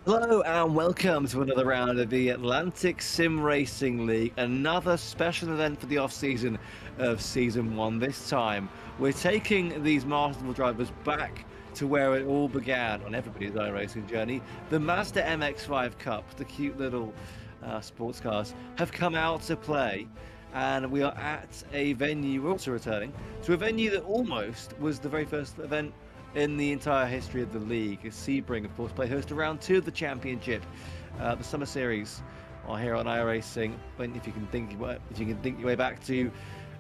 Hello and welcome to another round of the Atlantic Sim Racing League, another special event for the off-season of Season 1. This time, we're taking these masterful drivers back to where it all began on everybody's iRacing journey. The Mazda MX-5 Cup, the cute little sports cars, have come out to play. And we are at a venue, we're also returning to a venue that almost was the very first event in the entire history of the league. Sebring, of course, play host to round 2 of the championship, the summer series, here on iRacing. If you can think your way back to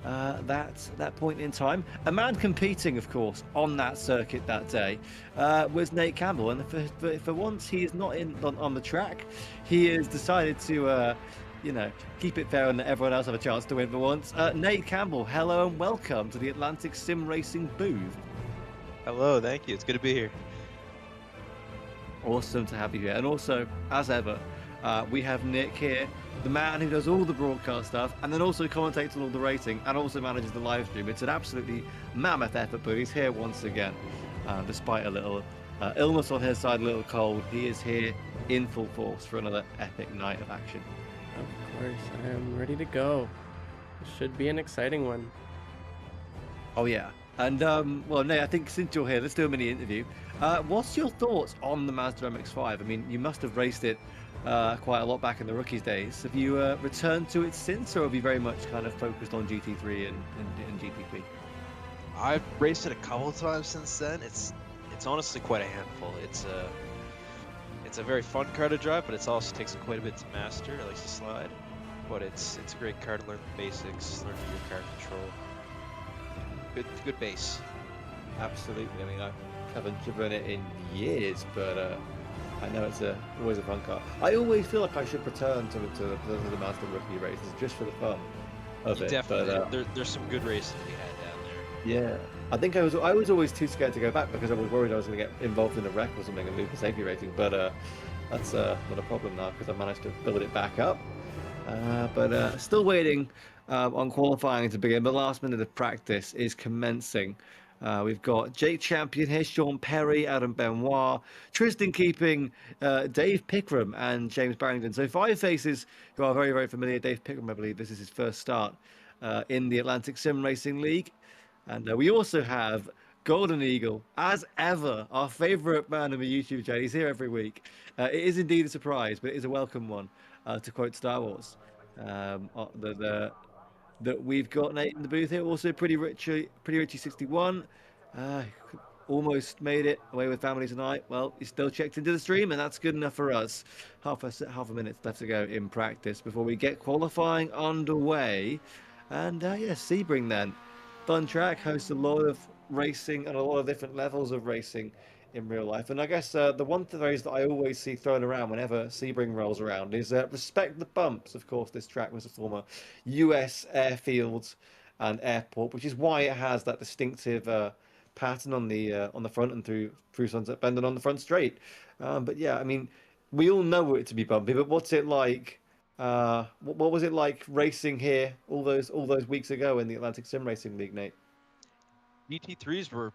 that point in time, a man competing, of course, on that circuit that day was Nate Campbell, and for once he is not on the track. He has decided to. Keep it fair and let everyone else have a chance to win for once. Nate Campbell, hello and welcome to the Atlantic Sim Racing booth. Hello, thank you. It's good to be here. Awesome to have you here. And also, as ever, we have Nick here, the man who does all the broadcast stuff and then also commentates on all the racing and also manages the live stream. It's an absolutely mammoth effort, but he's here once again. Despite a little illness on his side, a little cold, he is here in full force for another epic night of action. Of course, I am ready to go. It should be an exciting one. Oh, yeah. And, well, Nate, I think since you're here, let's do a mini interview. What's your thoughts on the Mazda MX-5? I mean, you must have raced it quite a lot back in the rookies days. Have you returned to it since, or have you very much kind of focused on GT3 and GTP? I've raced it a couple of times since then. It's honestly quite a handful. It's a very fun car to drive, but it also takes quite a bit to master. It likes to slide, but it's a great car to learn the basics, learn your car control. Good base. Absolutely. I mean, I haven't driven it in years, but I know it's always a fun car. I always feel like I should return to the Mazda rookie races just for the fun of it. Definitely. But There's some good racing to be had down there. yeah, I think I was always too scared to go back because I was worried I was going to get involved in a wreck or something and lose the safety rating. But that's not a problem now because I managed to build it back up. But still waiting on qualifying to begin. The last minute of practice is commencing. We've got Jake Champion here, Sean Perry, Adam Benoit, Tristan Keeping, Dave Pickram, and James Barrington. So 5 faces who are very, very familiar. Dave Pickram, I believe this is his first start in the Atlantic Sim Racing League. And we also have Golden Eagle, as ever, our favourite man of the YouTube channel. He's here every week. It is indeed a surprise, but it is a welcome one, to quote Star Wars. That we've got Nate in the booth here. Also, Pretty Richie 61. Uh, Almost made it away with family tonight. Well, he's still checked into the stream, and that's good enough for us. Half a minute left to go in practice before we get qualifying underway. And yeah, Sebring then. Fun track, hosts a lot of racing and a lot of different levels of racing in real life. And I guess the one phrase that I always see thrown around whenever Sebring rolls around is respect the bumps. Of course, this track was a former US airfield and airport, which is why it has that distinctive pattern on the front and through Sunset Bend and on the front straight. But yeah, I mean, we all know it to be bumpy, but what's it like? What was it like racing here all those weeks ago in the Atlantic Sim Racing League, Nate? GT3s were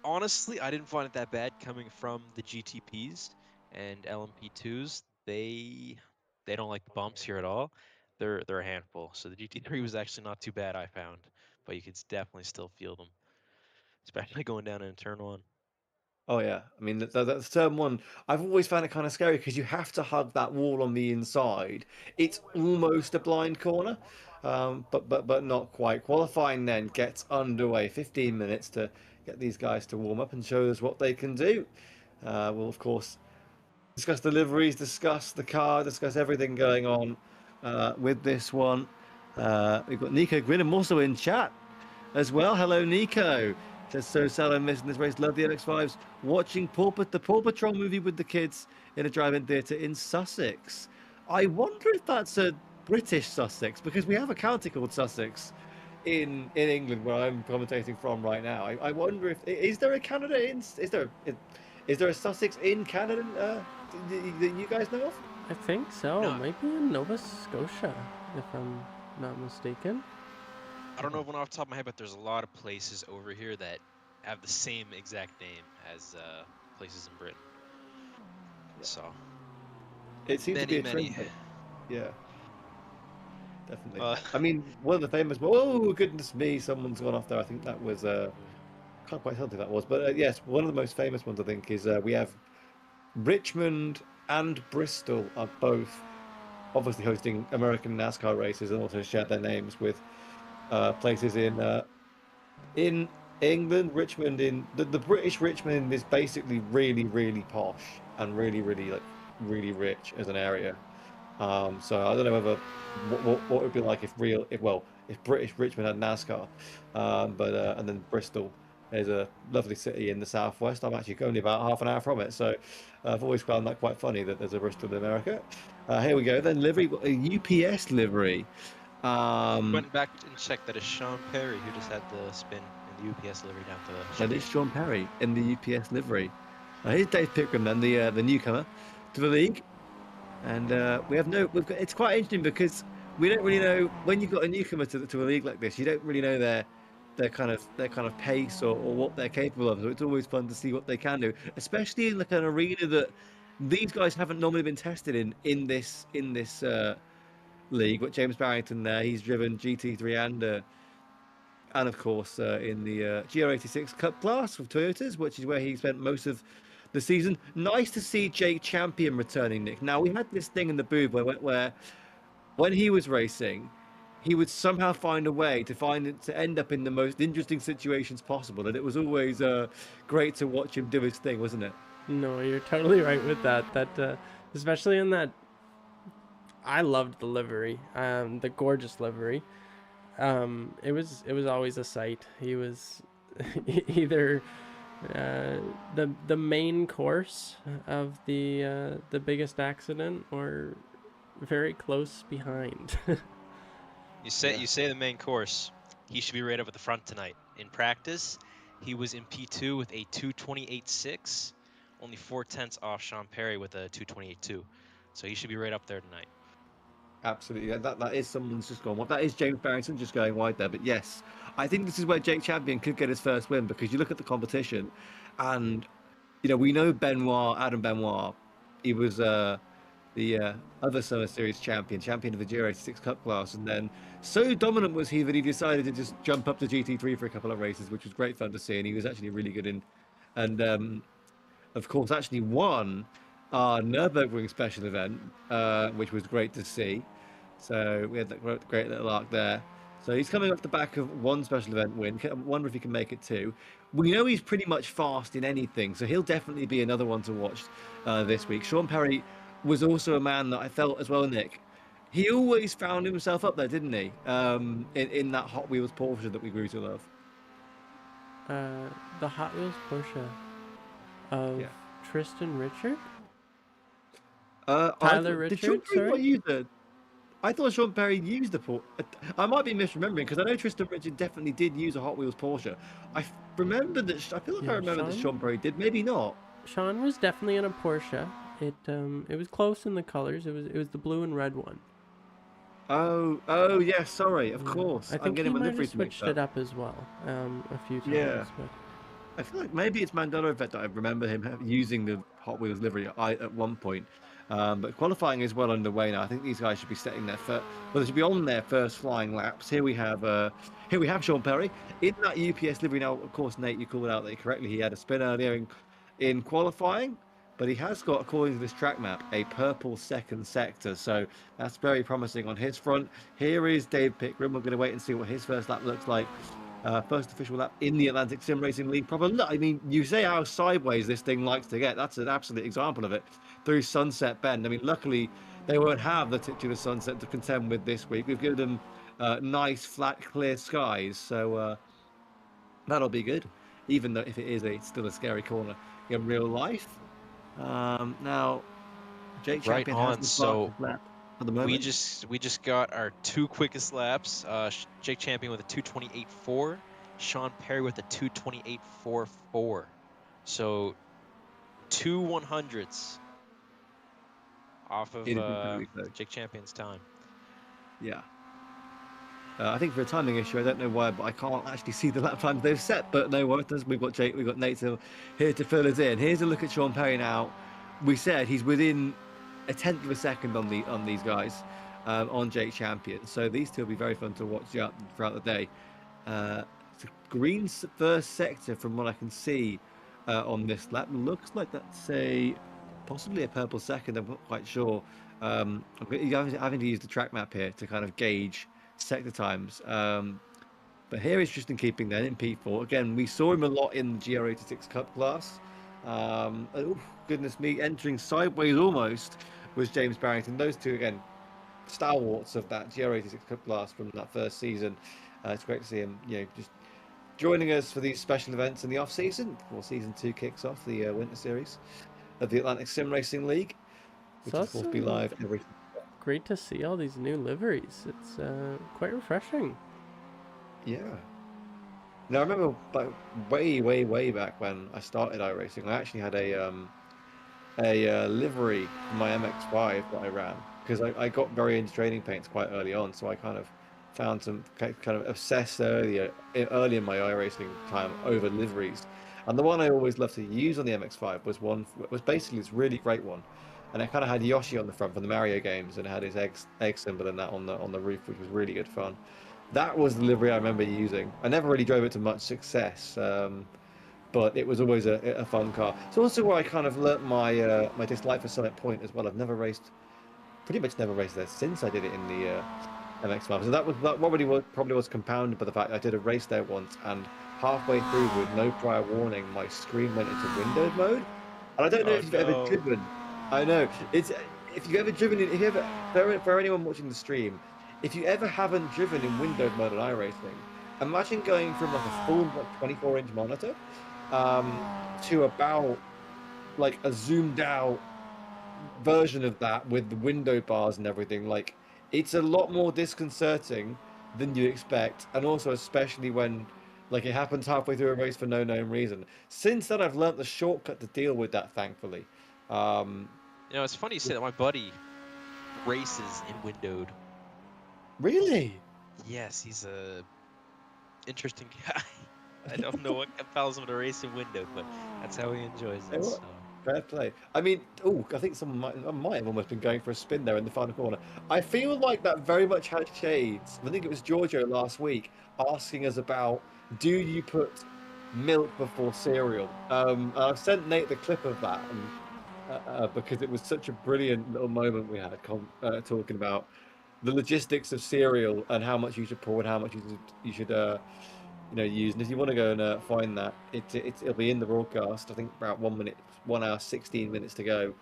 honestly, I didn't find it that bad coming from the GTPs and LMP2s. They don't like the bumps here at all. They're a handful. So the GT3 was actually not too bad, I found, but you could definitely still feel them, especially going down in turn 1. Oh yeah, I mean that's turn one. I've always found it kind of scary because you have to hug that wall on the inside. It's almost a blind corner, but not quite. Qualifying then gets underway. 15 minutes to get these guys to warm up and show us what they can do. We'll of course discuss the liveries, discuss the car, discuss everything going on with this one. We've got Nico Grinham also in chat as well. Hello, Nico. Says so sad I'm missing this race. Love the MX-5s. Watching the Paw Patrol movie with the kids in a drive-in theatre in Sussex. I wonder if that's a British Sussex because we have a county called Sussex in England where I'm commentating from right now. I wonder if is there a Canada in is there a Sussex in Canada that you guys know of? I think so. No. Maybe in Nova Scotia, if I'm not mistaken. I don't know one off the top of my head, but there's a lot of places over here that have the same exact name as places in Britain. saw. It seems to be a Many. trend. Yeah, definitely. Uh, I mean, one of the famous. Oh goodness me! Someone's gone off there. I think that was. Can't quite tell who that was, but yes, one of the most famous ones I think is we have Richmond and Bristol are both obviously hosting American NASCAR races and also share their names with places in England. Richmond in the British Richmond is basically really posh and really rich as an area. So I don't know whether what it would be like if British Richmond had NASCAR, but and then Bristol is a lovely city in the southwest. I'm actually only about half an hour from it, so I've always found that quite funny that there's a Bristol in America. Here we go. Then livery, a UPS livery. went back and checked that it's Sean Perry who just had the spin in the UPS livery down to the That is Sean Perry in the UPS livery. Here's Dave Pickram, then the newcomer to the league. And it's quite interesting because we don't really know when you've got a newcomer to a league like this, you don't really know their kind of pace or what they're capable of. So it's always fun to see what they can do, especially in like an arena that these guys haven't normally been tested in this league. But James Barrington there, he's driven GT3 and of course in the GR86 Cup class with Toyotas, which is where he spent most of the season. Nice to see Jake Champion returning, Nick. Now we had this thing in the booth where when he was racing, he would somehow find a way to end up in the most interesting situations possible, and it was always great to watch him do his thing, wasn't it? No, you're totally right with that. Especially in that, I loved the livery, the gorgeous livery. It was always a sight. He was either the main course of the biggest accident or very close behind. You say the main course. He should be right up at the front tonight. In practice, he was in P2 with a 2:28.6, only 4/10 off Sean Perry with a 2:28.2. So he should be right up there tonight. Absolutely, yeah, that is someone's just gone. Well, that is James Barrington just going wide there. But yes, I think this is where Jake Champion could get his first win because you look at the competition, and we know Adam Benoit. He was the other Summer Series champion of the GR86 Cup class, and then so dominant was he that he decided to just jump up to GT3 for a couple of races, which was great fun to see, and he was actually really good in, and of course actually won our Nürburgring special event, which was great to see. So we had that great little arc there. So he's coming off the back of one special event win. I wonder if he can make it two. We know he's pretty much fast in anything, so he'll definitely be another one to watch this week. Sean Perry was also a man that I felt as well, Nick. He always found himself up there, didn't he? In that Hot Wheels Porsche that we grew to love. The Hot Wheels Porsche of Tristan Richard? Tyler Richard, sorry? I thought Sean Perry used the Porsche. I might be misremembering because I know Tristan Richard definitely did use a Hot Wheels Porsche. I remember that. I feel like I remember that Sean Perry did. Maybe not. Sean was definitely in a Porsche. It was close in the colors. It was the blue and red one. Oh yeah. Sorry, of course. I think he might have switched it up as well a few times. Yeah. But... I feel like maybe it's Mandela Effect that I remember him using the Hot Wheels livery at one point. But qualifying is well underway now. I think these guys should be setting they should be on their first flying laps. Here we have Sean Perry in that UPS livery now. Of course, Nate, you called out that correctly. He had a spin earlier in qualifying, but he has got, according to this track map, a purple second sector. So that's very promising on his front. Here is Dave Pickram. We're going to wait and see what his first lap looks like. First official lap in the Atlantic Sim Racing League proper. Look, I mean, you say how sideways this thing likes to get. That's an absolute example of it through Sunset Bend. I mean, luckily they won't have the titular sunset to contend with this week. We've given them nice, flat, clear skies, so that'll be good. Even though if it is still a scary corner in real life. Now, Jake Champion has the fastest lap at the moment. We just got our two quickest laps. Jake Champion with a 2:28.4, Sean Perry with a 2:28.44. So 2 100s off of Jake Champion's time. Yeah. I think for a timing issue, I don't know why, but I can't actually see the lap times they've set. But no worries, we've got Nate here to fill us in. Here's a look at Sean Perry now we said he's within a tenth of a second on these guys, on Jake Champion. So these two will be very fun to watch throughout the day. So green's first sector, from what I can see on this lap, looks like that's possibly a purple second. I'm not quite sure. Having to use the track map here to kind of gauge sector times. But here is just in keeping then in P4. Again, we saw him a lot in the GR86 Cup class. Oh, goodness me, entering sideways almost was James Barrington. Those two, again, stalwarts of that GR86 Cup class from that first season. It's great to see him, just joining us for these special events in the off season before season 2 kicks off, the winter series of the Atlantic Sim Racing League, which So of course be live every. great to see all these new liveries. It's quite refreshing. Yeah. Now I remember way back when I started iRacing, I actually had a livery for my MX-5 that I ran, because I got very into training paints quite early on, so I kind of found some kind of obsessed early in my iRacing time over liveries. And the one I always loved to use on the MX-5 was basically this really great one, and it kind of had Yoshi on the front from the Mario games, and it had his egg symbol and that on the roof, which was really good fun. That was the livery I remember using. I never really drove it to much success, but it was always a fun car. It's also where I kind of learnt my dislike for Summit Point as well. I've pretty much never raced there since I did it in the MX-5. So that probably was compounded by the fact I did a race there once, and halfway through, with no prior warning, my screen went into windowed mode. And I don't know if you've ever driven. I know it's if you've ever driven in. If you ever, for anyone watching the stream, if you ever haven't driven in windowed mode on iRacing, imagine going from like a full 24-inch monitor to about like a zoomed out version of that with the window bars and everything. Like, it's a lot more disconcerting than you expect, and also especially when like it happens halfway through a race for no known reason. Since then, I've learnt the shortcut to deal with that, thankfully. It's funny you say that. My buddy races in windowed. Really? Yes, he's a interesting guy. I don't know what compels him to race in windowed, but that's how he enjoys it. So. Fair play. I mean, I think I might have almost been going for a spin there in the final corner. I feel like that very much had shades. I think it was Giorgio last week asking us about, do you put milk before cereal? And I've sent Nate the clip of that, and, because it was such a brilliant little moment we had talking about the logistics of cereal and how much you should pour and how much you should use. And if you want to go and find that, it'll be in the broadcast. I think about 1 hour 16 minutes to go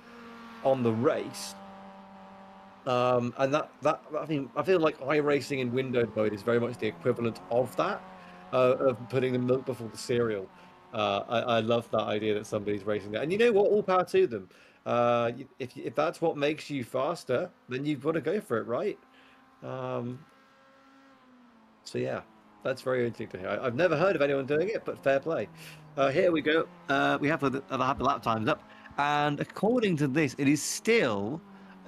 on the race. And that I mean, I feel like iRacing in windowed mode is very much the equivalent of that, of putting the milk before the cereal. I love that idea that somebody's racing that, and you know what? All power to them. If that's what makes you faster, then you've got to go for it, right? So yeah, that's very interesting to hear. I've never heard of anyone doing it, but fair play. Here we go. We have the lap times up, and according to this, it is still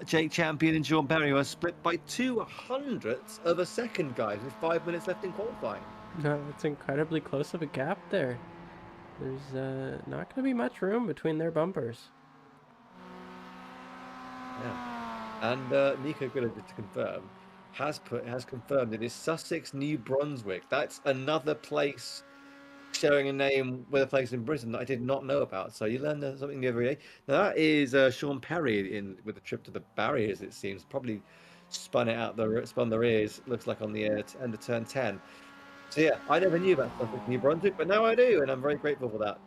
Jake Champion and Sean Perry who are split by 200ths of a second, guys, with 5 minutes left in qualifying. No, it's incredibly close of a gap there. There's not going to be much room between their bumpers. Yeah, and Nico Gilla, just to confirm, has confirmed it is Sussex, New Brunswick. That's another place sharing a name with a place in Britain that I did not know about. So you learn something new every day. Now that is Sean Perry with a trip to the barriers. It seems probably spun their ears. Looks like on the end of turn 10. So yeah, I never knew about Sussex, New Brunswick, but now I do, and I'm very grateful for that.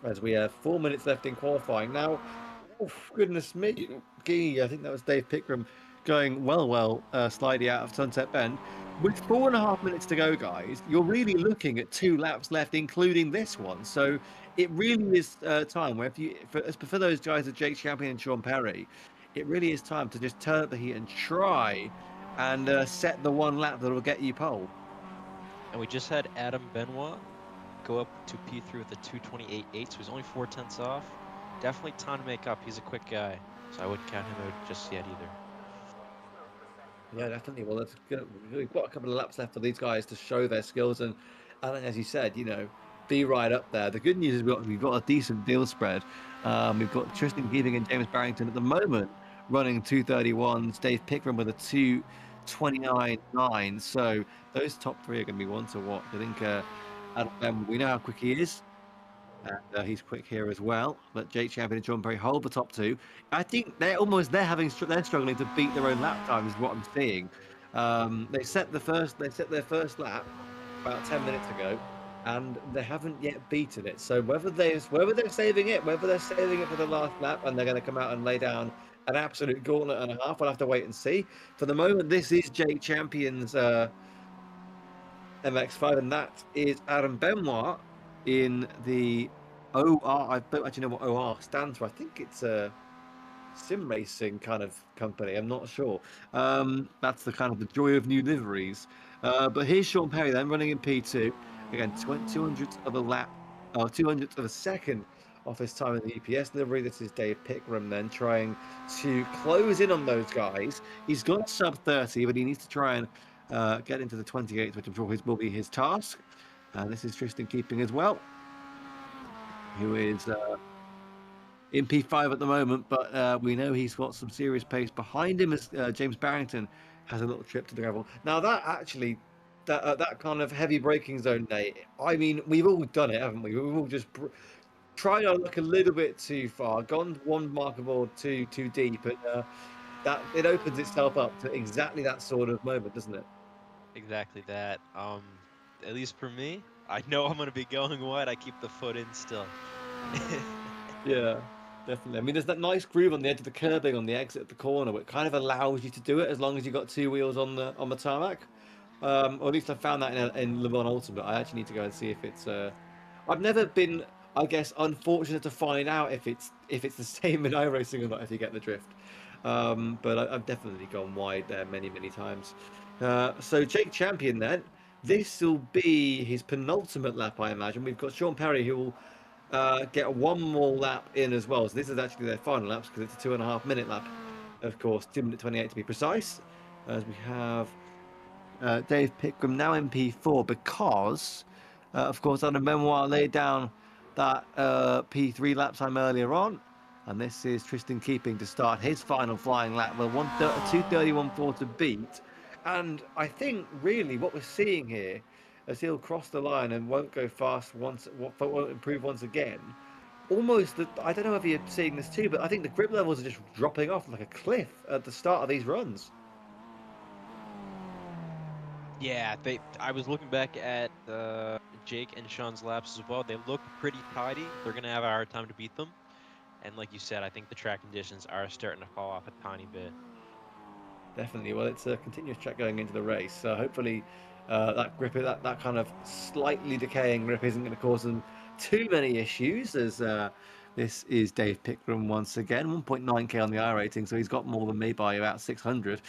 As we have 4 minutes left in qualifying now. Oh, goodness me. I think that was Dave Pickram going slightly out of Sunset Bend. With 4.5 minutes to go, guys, you're really looking at 2 laps left, including this one. So it really is time where for those guys, Jake Champion and Sean Perry, it really is time to just turn up the heat and try and set the 1 lap that will get you pole. And we just had Adam Benoit go up to P3 with a 2:28.8, so he's only 4 tenths off. Definitely time to make up. He's a quick guy, so I wouldn't count him out just yet either. Yeah, definitely. Well, we've got a couple of laps left for these guys to show their skills, and as you said, be right up there. The good news is we've got a decent deal spread. We've got Tristan Keeping and James Barrington at the moment running 231s. Dave Pickram with a 229.9. So those top three are going to be one to watch. I think we know how quick he is. And he's quick here as well. But Jake Champion and John Perry hold the top two. I think they're struggling to beat their own lap times. Is what I'm seeing. They set their first lap about 10 minutes ago, and they haven't yet beaten it. So whether they're saving it for the last lap, and they're going to come out and lay down an absolute gauntlet and a half, we'll have to wait and see. For the moment, this is Jake Champion's MX-5, and that is Adam Benoit in the OR. I don't actually know what OR stands for. I think it's a sim racing kind of company. I'm not sure. That's the kind of the joy of new liveries. But here's Sean Perry then running in P2. Again, 200th of a lap, 200th of a second off his time in the EPS livery. This is Dave Pickram then trying to close in on those guys. He's got sub 30, but he needs to try and get into the 28th, which I'm sure will be his task. This is Tristan Keeping as well, who is in P5 at the moment, but we know he's got some serious pace behind him as James Barrington has a little trip to the gravel. Now that actually, that kind of heavy braking zone, Nate, I mean, we've all done it, haven't we? We've all just tried to look a little bit too far, gone one marker board too deep, and that it opens itself up to exactly that sort of moment, doesn't it? Exactly that. At least for me, I know I'm gonna be going wide. I keep the foot in still. Yeah, definitely. I mean, there's that nice groove on the edge of the curbing on the exit at the corner, which kind of allows you to do it as long as you've got two wheels on the tarmac. Or at least I found that in Le Mans Ultimate. I actually need to go and see if it's. I've never been, I guess, unfortunate to find out if it's the same in iRacing or not if you get the drift. But I've definitely gone wide there many times. So Jake Champion then. This will be his penultimate lap, I imagine. We've got Sean Perry who will get one more lap in as well. So this is actually their final laps because it's a 2.5 minute lap, of course, 2 minute 28 to be precise. As we have Dave Pickram now in P4 because, of course, Adam Benoit laid down that P3 lap time earlier on. And this is Tristan Keeping to start his final flying lap with 2:31.4 to beat. And I think really what we're seeing here, as he'll cross the line and won't go fast won't improve once again, almost, I don't know if you're seeing this too, but I think the grip levels are just dropping off like a cliff at the start of these runs. Yeah, I was looking back at Jake and Sean's laps as well. They look pretty tidy. They're gonna have a hard time to beat them. And like you said, I think the track conditions are starting to fall off a tiny bit. Definitely. Well, it's a continuous track going into the race, so hopefully that grip, that kind of slightly decaying grip, isn't going to cause them too many issues. As this is Dave Pickram once again, 1.9k on the iRating, so he's got more than me by about 600.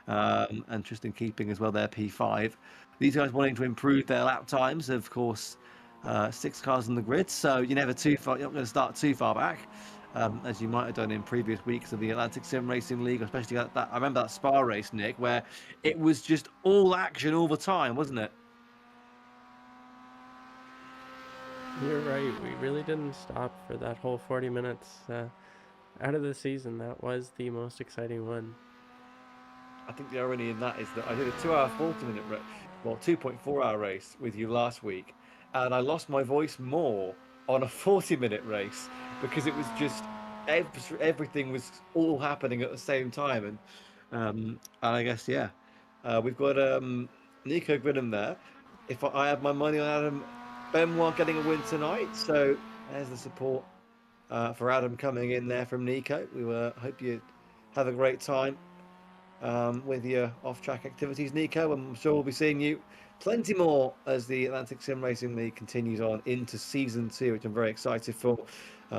And Tristan Keeping as well, their P5. These guys wanting to improve their lap times, of course. 6 cars on the grid, so you're never too far. You're not going to start too far back. As you might have done in previous weeks of the Atlantic Sim Racing League, especially that I remember that Spa race, Nick, where it was just all action all the time, wasn't it? You're right. We really didn't stop for that whole 40 minutes out of the season. That was the most exciting one. I think the irony in that is that I did a 2 hour 40 minute race, well, 2.4 hour race with you last week, and I lost my voice more on a 40-minute race because it was just everything was all happening at the same time. And I guess, yeah, we've got Nico Grinham there. If I have my money on Adam Benoit getting a win tonight, so there's the support for Adam coming in there from Nico. We hope you have a great time with your off-track activities, Nico. I'm sure we'll be seeing you plenty more as the Atlantic Sim Racing League continues on into Season 2, which I'm very excited for.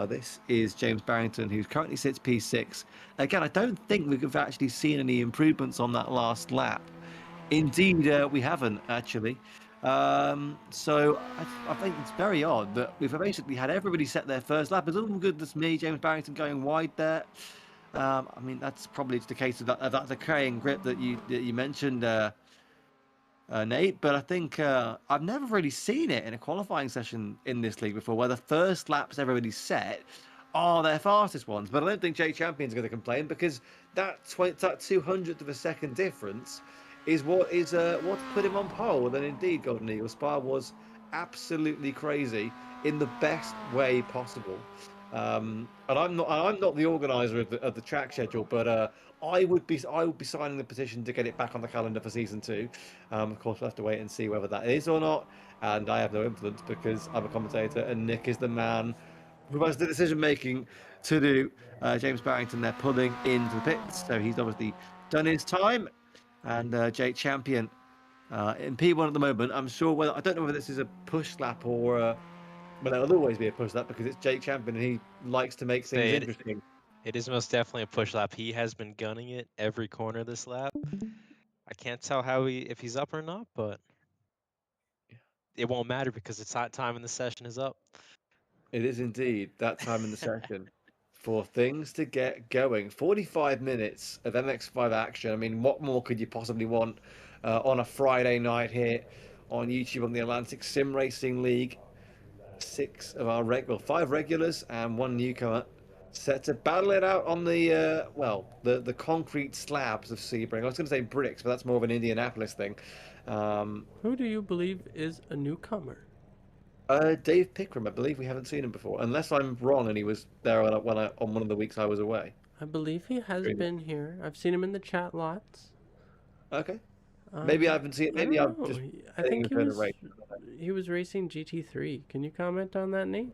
This is James Barrington, who currently sits P6. Again, I don't think we've actually seen any improvements on that last lap. Indeed, we haven't, actually. So I think it's very odd that we've basically had everybody set their first lap. It's all good as me, James Barrington going wide there. I mean, that's probably the case of that decaying grip that you mentioned, Nate, but I think I've never really seen it in a qualifying session in this league before, where the first laps everybody's set are their fastest ones. But I don't think Jake Champion's going to complain because that 200th of a second difference is what put him on pole. And indeed, Golden Eagle Spa was absolutely crazy in the best way possible. And I'm not the organizer of the track schedule, but I would be signing the petition to get it back on the calendar for season 2. Of course, we'll have to wait and see whether that is or not. And I have no influence because I'm a commentator, and Nick is the man who has the decision making to do. James Barrington, they're pulling into the pits, so he's obviously done his time. And Jake Champion in P1 at the moment. I'm sure whether I don't know whether this is a push lap or well, it'll always be a push lap because it's Jake Champion and he likes to make things Say it. interesting. It is most definitely a push lap. He has been gunning it every corner this lap. I can't tell if he's up or not, but it won't matter because it's that time in the session is up. It is indeed that time in the session for things to get going. 45 minutes of MX-5 action. I mean, what more could you possibly want on a Friday night here on YouTube on the Atlantic Sim Racing League? 5 regulars and 1 newcomer set to battle it out on the concrete slabs of Sebring. I was going to say bricks, but that's more of an Indianapolis thing. Who do you believe is a newcomer? Dave Pickram, I believe we haven't seen him before, unless I'm wrong and he was there on one of the weeks I was away. I believe he has been here. I've seen him in the chat lots. Okay. Maybe I haven't seen it. Maybe I've just. I think he was racing GT3. Can you comment on that, Nate?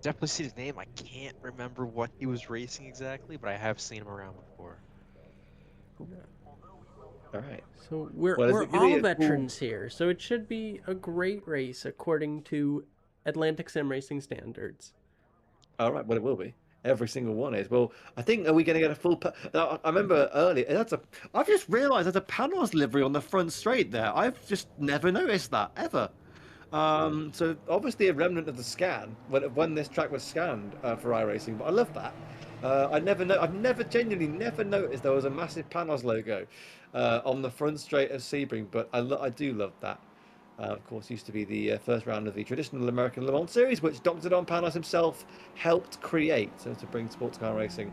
Definitely see his name. I can't remember what he was racing exactly, but I have seen him around before. All right. So we're all veterans here, so it should be a great race according to Atlantic Sim Racing standards. All right, well, it will be. Every single one is. Well, I think, are we going to get a full... I remember earlier, I've just realised there's a Panos livery on the front straight there. I've just never noticed that, ever. So obviously a remnant of the scan, when this track was scanned for iRacing, but I love that. I've genuinely never noticed there was a massive Panos logo on the front straight of Sebring, but I do love that. Of course, used to be the first round of the traditional American Le Mans Series, which Dr. Don Panos himself helped create, so to bring sports car racing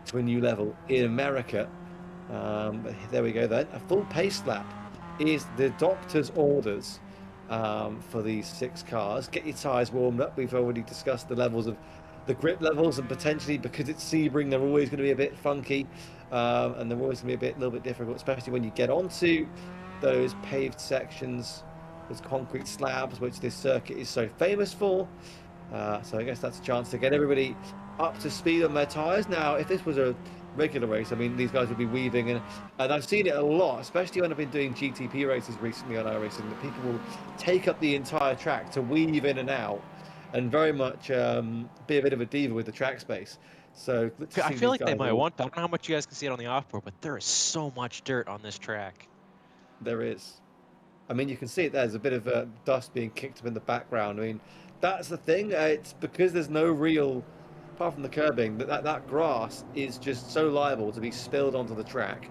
to a new level in America. But there we go then. A full pace lap is the doctor's orders for these 6 cars. Get your tyres warmed up. We've already discussed the levels of the grip levels, and potentially because it's Sebring, they're always going to be a bit funky, and they're always going to be a little bit difficult, especially when you get onto those paved sections. There's concrete slabs, which this circuit is so famous for. So I guess that's a chance to get everybody up to speed on their tyres. Now, if this was a regular race, I mean, these guys would be weaving, and I've seen it a lot, especially when I've been doing GTP races recently on iRacing, that people will take up the entire track to weave in and out, and very much be a bit of a diva with the track space. So I feel like they might want that. I don't know how much you guys can see it on the offboard, but there is so much dirt on this track. There is. I mean, you can see it. There's a bit of dust being kicked up in the background. I mean, that's the thing. It's because there's no real, apart from the curbing, that grass is just so liable to be spilled onto the track.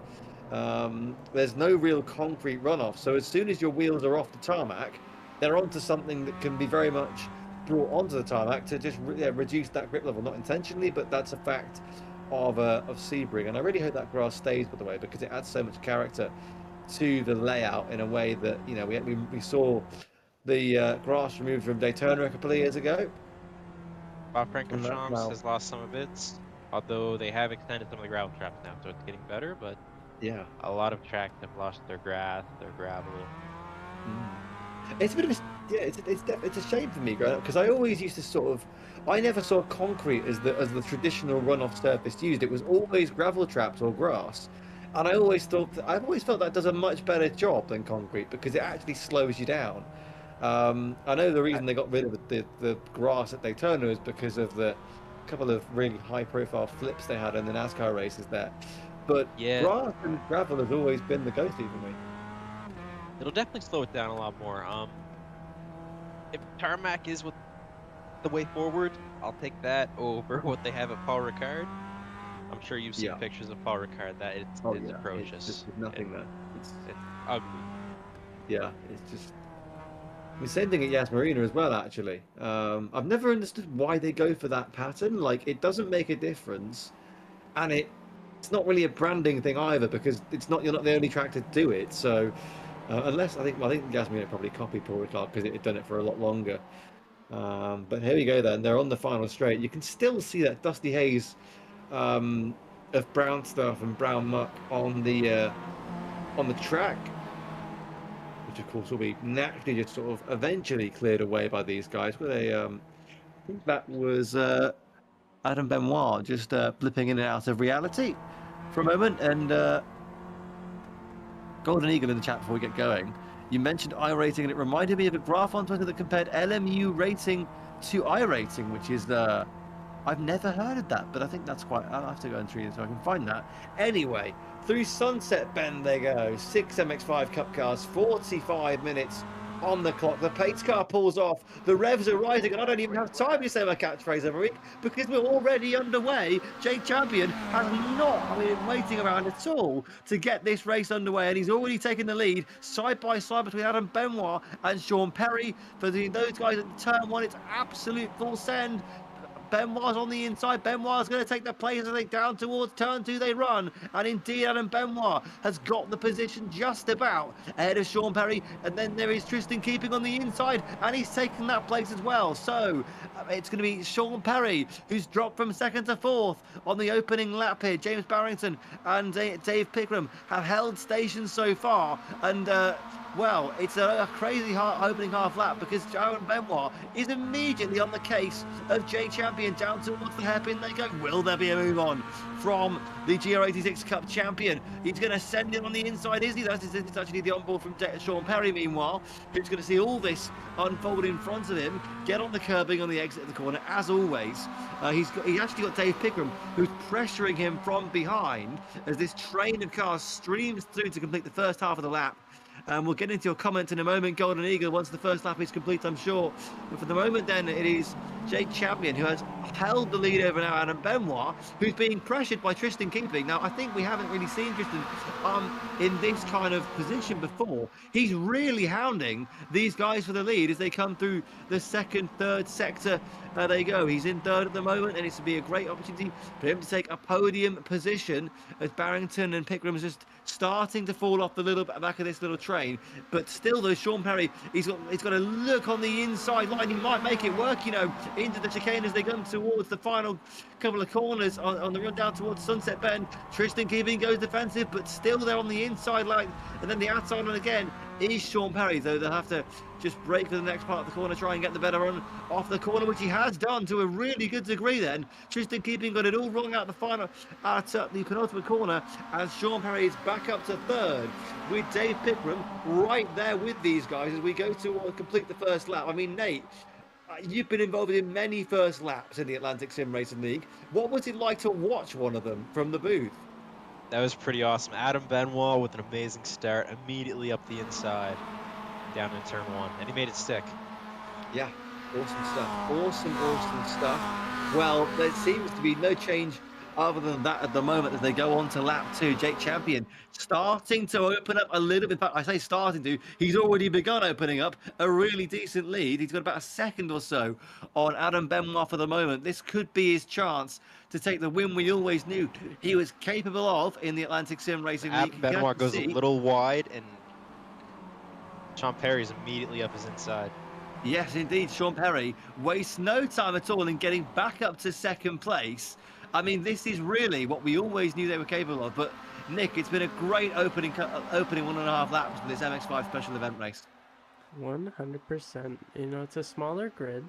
There's no real concrete runoff. So as soon as your wheels are off the tarmac, they're onto something that can be very much brought onto the tarmac to just reduce that grip level. Not intentionally, but that's a fact of Sebring. And I really hope that grass stays, by the way, because it adds so much character to the layout in a way that, you know, we saw the grass removed from Daytona a couple of years ago. Francorchamps has lost some of its, although they have extended some of the gravel traps now, so it's getting better. But yeah, a lot of tracks have lost their grass, their gravel. It's a bit of it's a shame for me growing up, because I always used to I never saw concrete as the traditional runoff surface used. It was always gravel traps or grass. And I've always felt that does a much better job than concrete because it actually slows you down. I know the reason they got rid of the grass at Daytona is because of the couple of really high-profile flips they had in the NASCAR races there. But yeah, grass and gravel has always been the go-to for me. It'll definitely slow it down a lot more. If tarmac is the way forward, I'll take that over what they have at Paul Ricard. I'm sure you've seen pictures of Paul Ricard. That it's atrocious. It's nothing there. It's ugly. Yeah, it's just. I mean, same thing at Yas Marina as well, actually. I've never understood why they go for that pattern. Like, it doesn't make a difference, and it's not really a branding thing either because you're not the only track to do it. So, unless I think Yas Marina probably copied Paul Ricard because it had done it for a lot longer. But here we go then. They're on the final straight. You can still see that dusty haze of brown stuff and brown muck on the track, which of course will be naturally just sort of eventually cleared away by these guys. With I think that was Adam Benoit just blipping in and out of reality for a moment. And Golden Eagle in the chat before we get going. You mentioned iRacing, and it reminded me of a graph on Twitter that compared LMU rating to iRacing, which is the. I've never heard of that, but I think that's quite. I'll have to go and read it so I can find that. Anyway, through Sunset Bend they go. 6 MX-5 Cup cars, 45 minutes on the clock. The pace car pulls off. The revs are rising, and I don't even have time to say my catchphrase every week because we're already underway. Jake Champion has not been waiting around at all to get this race underway, and he's already taken the lead side by side between Adam Benoit and Sean Perry. For those guys at turn one, it's absolute full send. Benoit's on the inside. Benoit's going to take the place, I think, down towards turn two they run. And indeed, Adam Benoit has got the position just about ahead of Sean Perry. And then there is Tristan Keeping on the inside, and he's taken that place as well. So it's going to be Sean Perry, who's dropped from second to fourth on the opening lap here. James Barrington and Dave Pickram have held stations so far. And well, it's a crazy opening half lap because Aaron Benoit is immediately on the case of Jay Champion down towards the hairpin they go. Will there be a move on from the GR86 Cup champion? He's going to send it on the inside, is he? It's actually the onboard from Sean Perry, meanwhile, who's going to see all this unfold in front of him, get on the curbing on the exit of the corner, as always. He's actually got Dave Pickram, who's pressuring him from behind as this train of cars streams through to complete the first half of the lap. And we'll get into your comment in a moment, Golden Eagle, once the first lap is complete, I'm sure. But for the moment, then, it is Jake Champion who has held the lead over now Adam Benoit, who's being pressured by Tristan Keeping. Now, I think we haven't really seen Tristan in this kind of position before. He's really hounding these guys for the lead as they come through the second, third sector. There you go. He's in third at the moment, and it's to be a great opportunity for him to take a podium position as Barrington and Pickram's just starting to fall off the little back of this little train. But still, though, Sean Perry, he's got a look on the inside line. He might make it work, you know, into the chicane as they come towards the final couple of corners on the run down towards Sunset Bend. Tristan Keeping goes defensive, but still they're on the inside line, and then the outside line again is Sean Perry, though they'll have to just break for the next part of the corner, try and get the better run off the corner, which he has done to a really good degree then. Tristan Keeping got it all wrong out the final, at the penultimate corner, and Sean Perry is back up to third with Dave Pickram right there with these guys as we go to complete the first lap. I mean, Nate, you've been involved in many first laps in the Atlantic Sim Racing League. What was it like to watch one of them from the booth? That was pretty awesome. Adam Benoit with an amazing start, immediately up the inside, down in turn one, and he made it stick. Yeah, awesome stuff. Awesome stuff. Well, there seems to be no change other than that at the moment as they go on to lap two. Jake Champion starting to open up a little bit. In fact, I say starting to. He's already begun opening up a really decent lead. He's got about a second or so on Adam Benoit for the moment. This could be his chance to take the win we always knew he was capable of in the Atlantic Sim Racing League. Adam Benoit goes a little wide, and Sean Perry's immediately up his inside. Yes, indeed. Sean Perry wastes no time at all in getting back up to second place. I mean, this is really what we always knew they were capable of. But, Nick, it's been a great opening 1.5 laps for this MX-5 special event race. 100%. You know, it's a smaller grid,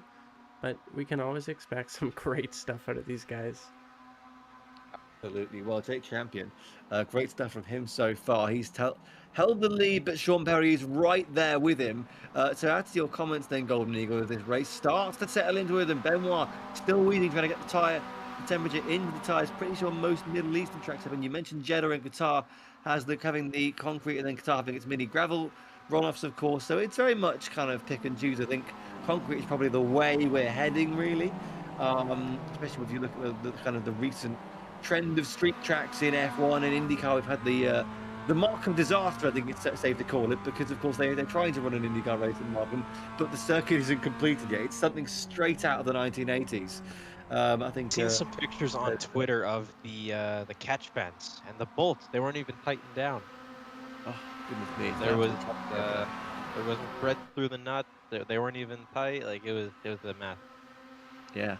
but we can always expect some great stuff out of these guys. Absolutely. Well, Jake Champion, great stuff from him so far. He's held the lead, but Sean Perry is right there with him. To add to your comments then, Golden Eagle, of this race starts to settle into it, and Benoit still wheeling, trying to get the temperature into the tyres. Pretty sure most Middle Eastern tracks have, and you mentioned Jeddah and Qatar having the concrete, and then Qatar having its mini gravel runoffs, of course. So it's very much kind of pick and choose. I think concrete is probably the way we're heading, really, especially if you look at the kind of the recent trend of street tracks in F1 and IndyCar. We've had the the Markham disaster, I think it's safe to call it, because of course they're trying to run an IndyCar race in Markham, but the circuit isn't completed yet. It's something straight out of the 1980s. I think. Seen some pictures on Twitter of the catch fence and the bolts. They weren't even tightened down. Oh goodness me! it's There an was absolute there wasn't thread through the nut. They weren't even tight. Like it was a mess. yeah.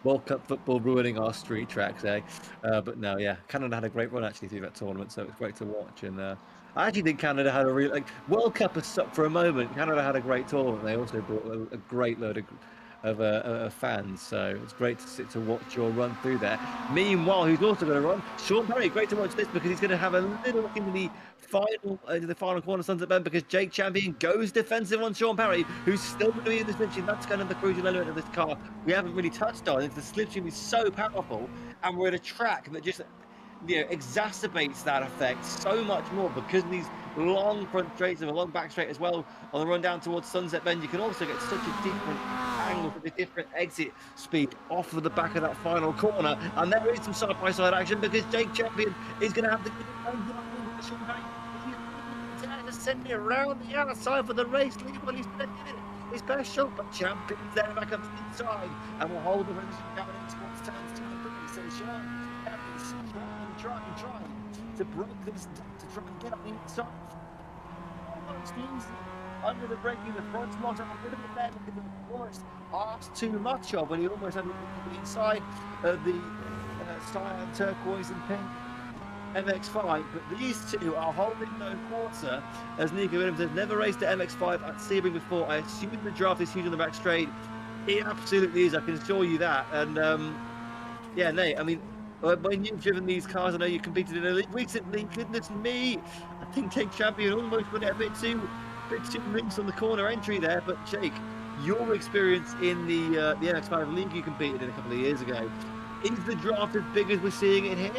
World Cup football ruining our street tracks, eh? But no, yeah, Canada had a great run actually through that tournament, so it was great to watch. And I actually think Canada had a real World Cup has sucked for a moment. Canada had a great tournament. They also brought a great load of fans, so it's great to watch your run through there. Meanwhile, who's also going to run? Sean Perry. Great to watch this because he's going to have a little look into the final corner, Sunset Bend, because Jake Champion goes defensive on Sean Perry, who's still going to be in the slipstream. That's kind of the crucial element of this car. We haven't really touched on it. The slipstream is so powerful, and we're at a track that just exacerbates that effect so much more because of these long front straights and a long back straight as well. On the run down towards Sunset Bend, you can also get such a different angle, such a different exit speed off of the back of that final corner. And there is some side-by-side action because Jake Champion is going to have to send it around the outside for the race lead when he's going to get it. His best shot, but Champion's there back up to the inside and will hold the position coming in towards turns 2 and 3. So Sean trying to break this, to try and get up the inside. Almost easy under the braking, the front spot a little bit there because the forest asked too much of when he almost had the inside of the cyan, turquoise and pink MX-5, but these two are holding no quarter as Nico Williams has never raced an MX-5 at Sebring before. I assume the draft is huge on the back straight. It absolutely is, I can assure you that. And yeah, Nate, I mean, when you've driven these cars, I know you competed in a league recently. Goodness me, I think Jake Champion almost went a bit too loose on the corner entry there. But Jake, your experience in the MX-5 league you competed in a couple of years ago, is the draft as big as we're seeing it here?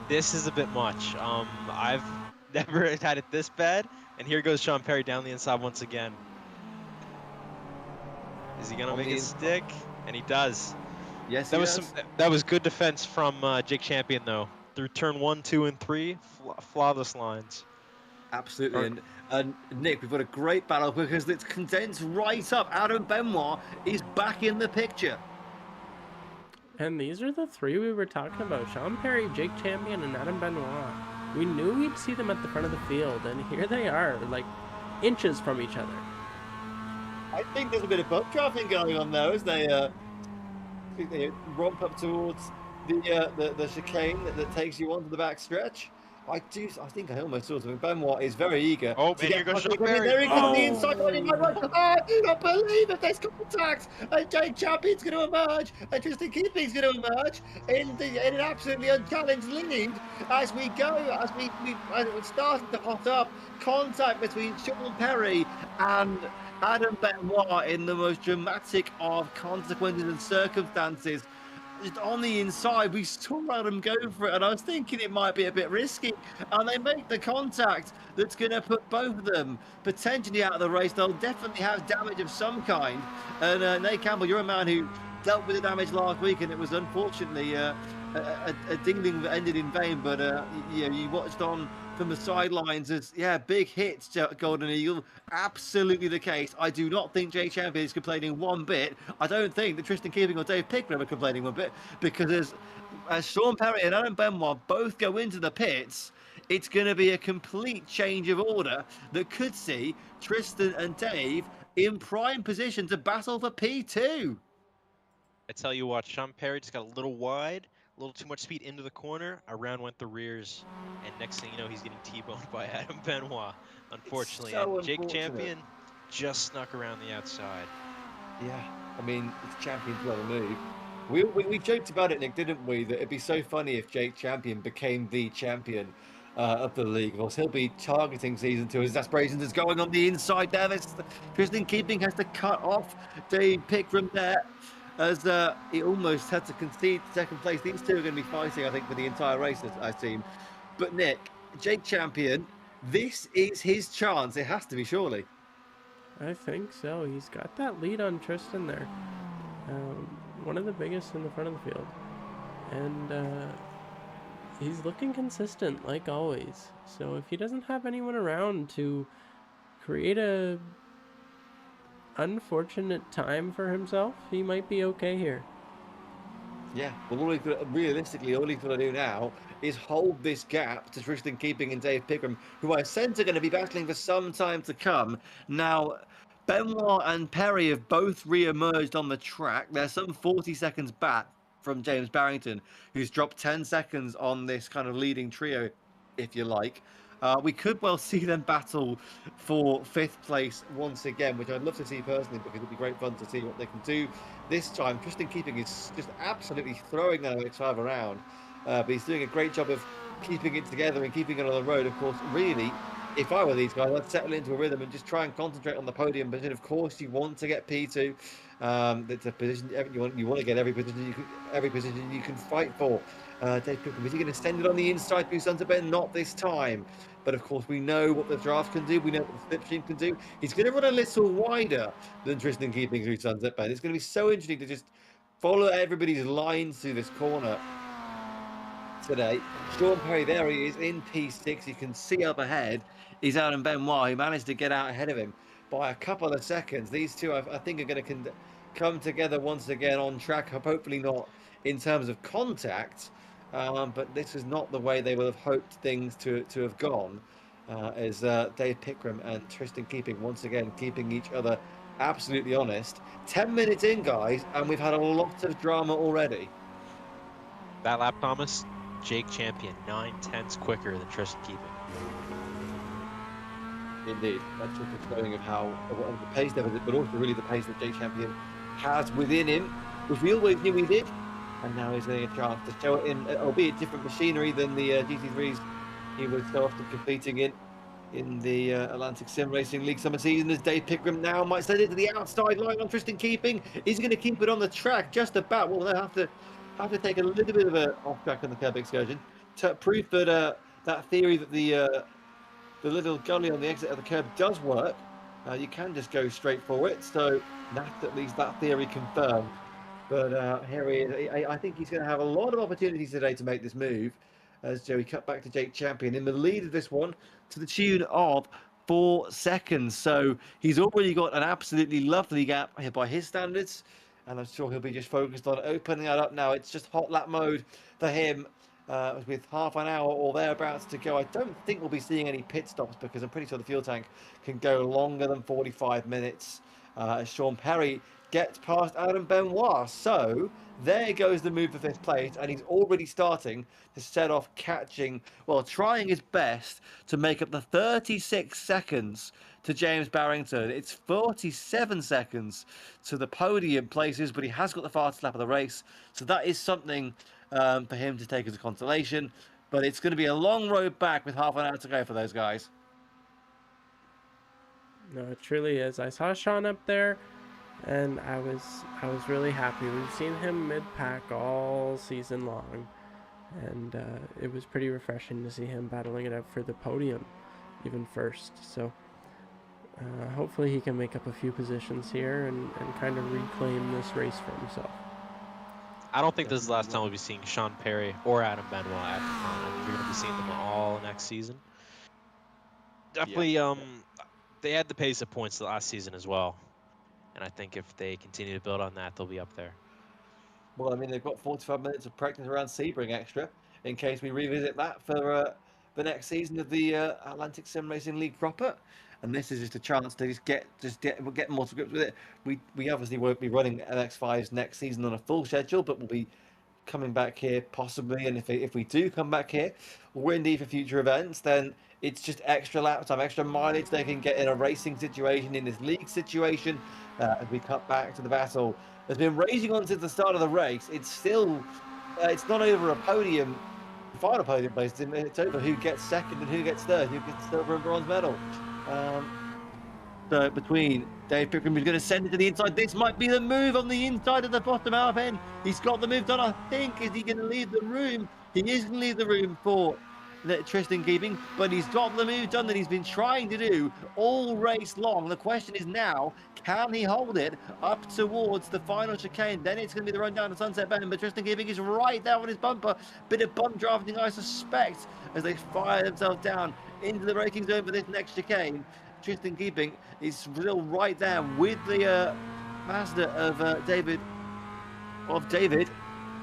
This is a bit much. I've never had it this bad, and here goes Sean Perry down the inside once again. Is he gonna make it stick? And he does. Yes, that was good defense from Jake Champion though. Through turn 1, 2, and 3, flawless lines. Absolutely, and Nick, we've got a great battle because it's condensed right up. Adam Benoit is back in the picture. And these are the three we were talking about. Sean Perry, Jake Champion, and Adam Benoit. We knew we'd see them at the front of the field, and here they are, like inches from each other. I think there's a bit of bump drafting going on there as they romp up towards the chicane that takes you onto the back stretch. I think I almost saw something. Benoit is very eager. Oh, and here goes Sean Perry. There he goes on the inside. I do not believe it. There's contact. And Jake Champion's going to emerge. And Tristan Keeping's going to emerge in an absolutely unchallenged lead as we go. As it started to hot up. Contact between Sean Perry and Adam Benoit in the most dramatic of consequences and circumstances. On the inside, we saw Adam go for it, and I was thinking it might be a bit risky. And they make the contact that's going to put both of them potentially out of the race. They'll definitely have damage of some kind. And Nate Campbell, you're a man who dealt with the damage last week, and it was unfortunately a dingling that ended in vain. But you watched on from the sidelines as big hits, Golden Eagle. Absolutely the case. I do not think Jay Champion is complaining one bit. I don't think that Tristan Keeping or Dave Pickman are complaining one bit, because as Sean Perry and Adam Benoit both go into the pits, it's going to be a complete change of order that could see Tristan and Dave in prime position to battle for P2. I tell you what, Sean Perry just got a little wide, a little too much speed into the corner. Around went the rears, and next thing you know, he's getting T-boned by Adam Benoit, unfortunately. And Jake Champion just snuck around the outside. Yeah, I mean, it's Champion's well move. We joked about it, Nick, didn't we? That it'd be so funny if Jake Champion became the champion of the league. Of course, he'll be targeting season 2. His aspirations is going on the inside there. Tristan Keeping has to cut off Dave Pickram there, as he almost had to concede second place. These two are going to be fighting, I think, for the entire race, as I've seen. But Nick, Jake Champion, this is his chance. It has to be, surely. I think so. He's got that lead on Tristan there. One of the biggest in the front of the field. And he's looking consistent like always. So if he doesn't have anyone around to create a unfortunate time for himself, he might be okay here. Yeah, well, realistically, all he's got to do now is hold this gap to Tristan Keeping and Dave Pickram, who I sense are going to be battling for some time to come. Now, Benoit and Perry have both re-emerged on the track. They're some 40 seconds back from James Barrington, who's dropped 10 seconds on this kind of leading trio, if you like. We could well see them battle for 5th place once again, which I'd love to see personally, because it'd be great fun to see what they can do this time. Tristan Keeping is just absolutely throwing that MX-5 around, but he's doing a great job of keeping it together and keeping it on the road. Of course, really, if I were these guys, I'd settle into a rhythm and just try and concentrate on the podium. But then, of course, you want to get P2. It's a position you want to get every position you can fight for. Dave Pickram, is he going to send it on the inside to Sons of Ben? Not this time. But of course, we know what the draft can do. We know what the slipstream can do. He's going to run a little wider than Tristan Keeping through Sons of Ben. It's going to be so interesting to just follow everybody's lines through this corner today. Sean Perry, there he is in P6. You can see up ahead is Adam Benoit, who managed to get out ahead of him by a couple of seconds. These two, I think, are going to come together once again on track. Hopefully not in terms of contact, but this is not the way they would have hoped things to have gone. As Dave Pickram and Tristan Keeping once again keeping each other absolutely honest. 10 minutes in, guys, and we've had a lot of drama already. That lap, Thomas, Jake Champion 9/10 quicker than Tristan Keeping. Indeed, that's just a showing of how of the pace deficit, but also really the pace that Jake Champion has within him, which we always knew he did, and now he's getting a chance to show it in, albeit different machinery than the GT3s he was so often competing in the Atlantic Sim Racing League summer season. As Dave Pickram now might send it to the outside line on Tristan Keeping. He's going to keep it on the track just about. Well, they'll have to take a little bit of a off track on the curb excursion to prove that that theory that the little gully on the exit of the curb does work. You can just go straight for it, so that's at least that theory confirmed. But here he is. I think he's going to have a lot of opportunities today to make this move, as Joey cut back to Jake Champion in the lead of this one to the tune of 4 seconds. So he's already got an absolutely lovely gap here by his standards, and I'm sure he'll be just focused on opening that up now. It's just hot lap mode for him. With half an hour or thereabouts to go. I don't think we'll be seeing any pit stops, because I'm pretty sure the fuel tank can go longer than 45 minutes as Sean Perry gets past Adam Benoit. So there goes the move for 5th place, and he's already starting to set off catching, well, trying his best to make up the 36 seconds to James Barrington. It's 47 seconds to the podium places, but he has got the fastest lap of the race, so that is something for him to take as a consolation. But it's going to be a long road back with half an hour to go for those guys. No, it truly is. I saw Sean up there, and I was really happy. We've seen him mid-pack all season long, and it was pretty refreshing to see him battling it out for the podium, even first. So hopefully he can make up a few positions here and kind of reclaim this race for himself. I don't think this is the last time we'll be seeing Sean Perry or Adam Benoit at You're going to be seeing them all next season. Definitely, they had the pace of points the last season as well. And I think if they continue to build on that, they'll be up there. Well, I mean, they've got 45 minutes of practice around Sebring extra, in case we revisit that for the next season of the Atlantic Sim Racing League proper. And this is just a chance to get more to grips with it. We obviously won't be running MX-5s next season on a full schedule, but we'll be coming back here possibly. And if we do come back here, or indeed for future events, then it's just extra lap time, extra mileage they can get in a racing situation, in this league situation, as we cut back to the battle. Has been raging on since the start of the race. It's still, it's not over a podium, final podium place. It's over who gets second and who gets third, who gets silver and bronze medal. So between Dave Pickram, who's going to send it to the inside. This might be the move on the inside of the bottom half end. He's got the move done, I think. Is he going to leave the room? He is going to leave the room for Tristan keeping, but he's got the move done that he's been trying to do all race long. The question is now, can he hold it up towards the final chicane? Then it's going to be the run down to Sunset Bend, but Tristan keeping is right there on his bumper. Bit of bump drafting, I suspect, as they fire themselves down into the braking zone for this next chicane. Tristan keeping is still right there with the Mazda of David.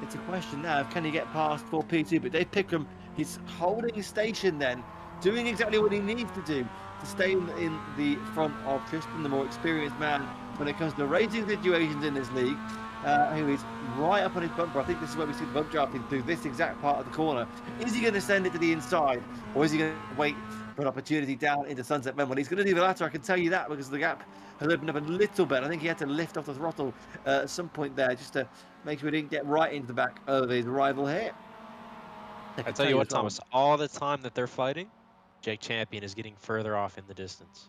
It's a question now of can he get past for P2, but Dave Pickham, he's holding his station then, doing exactly what he needs to do to stay in the front of Tristan, the more experienced man when it comes to racing situations in this league, who is right up on his bumper. I think this is where we see the bump drafting through this exact part of the corner. Is he going to send it to the inside, or is he going to wait for an opportunity down into Sunset Bend? Well, he's going to do the latter, I can tell you that, because the gap has opened up a little bit. I think he had to lift off the throttle at some point there just to make sure he didn't get right into the back of his rival here. I tell you what, Thomas, all the time that they're fighting, Jake Champion is getting further off in the distance.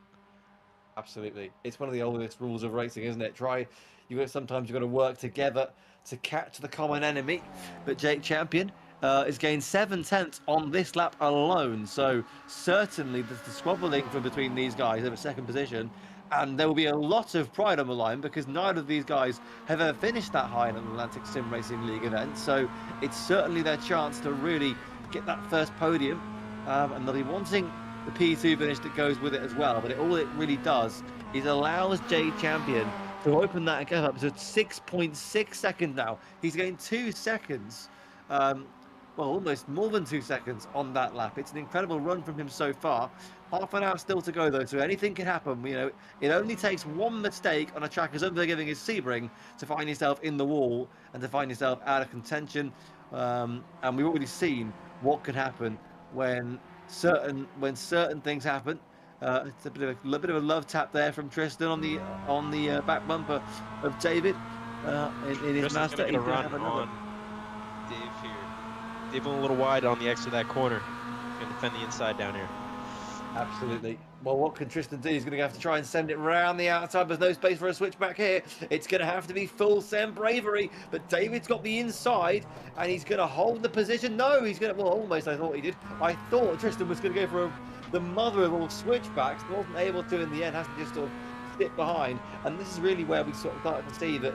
Absolutely. It's one of the oldest rules of racing, isn't it? Sometimes you've got to work together to catch the common enemy. But Jake Champion has gained 7/10 on this lap alone. So certainly there's the squabbling from between these guys over second position. And there will be a lot of pride on the line because neither of these guys have ever finished that high in an Atlantic Sim Racing League event. So it's certainly their chance to really get that first podium. And they'll be wanting the P2 finish that goes with it as well. But all it really does is allows Jay Champion to open that gap up to 6.6 seconds now. He's gained 2 seconds. Well, almost more than 2 seconds on that lap. It's an incredible run from him so far. Half an hour still to go, though, so anything can happen. You know, it only takes one mistake on a track as unforgiving as Sebring to find yourself in the wall and to find yourself out of contention. And we've already seen what could happen when certain things happen. It's a bit of a love tap there from Tristan on the back bumper of David in his Mazda. He's going to run on Dave here. Dave went a little wide on the exit of that corner. He's going to defend the inside down here. Absolutely. Well, what can Tristan do? He's going to have to try and send it round the outside. There's no space for a switchback here. It's going to have to be full send bravery. But David's got the inside, and he's going to hold the position. No, he's going to... Well, almost I thought he did. I thought Tristan was going to go for the mother of all switchbacks. Wasn't able to in the end. Has to just sort of sit behind. And this is really where we sort of started to see that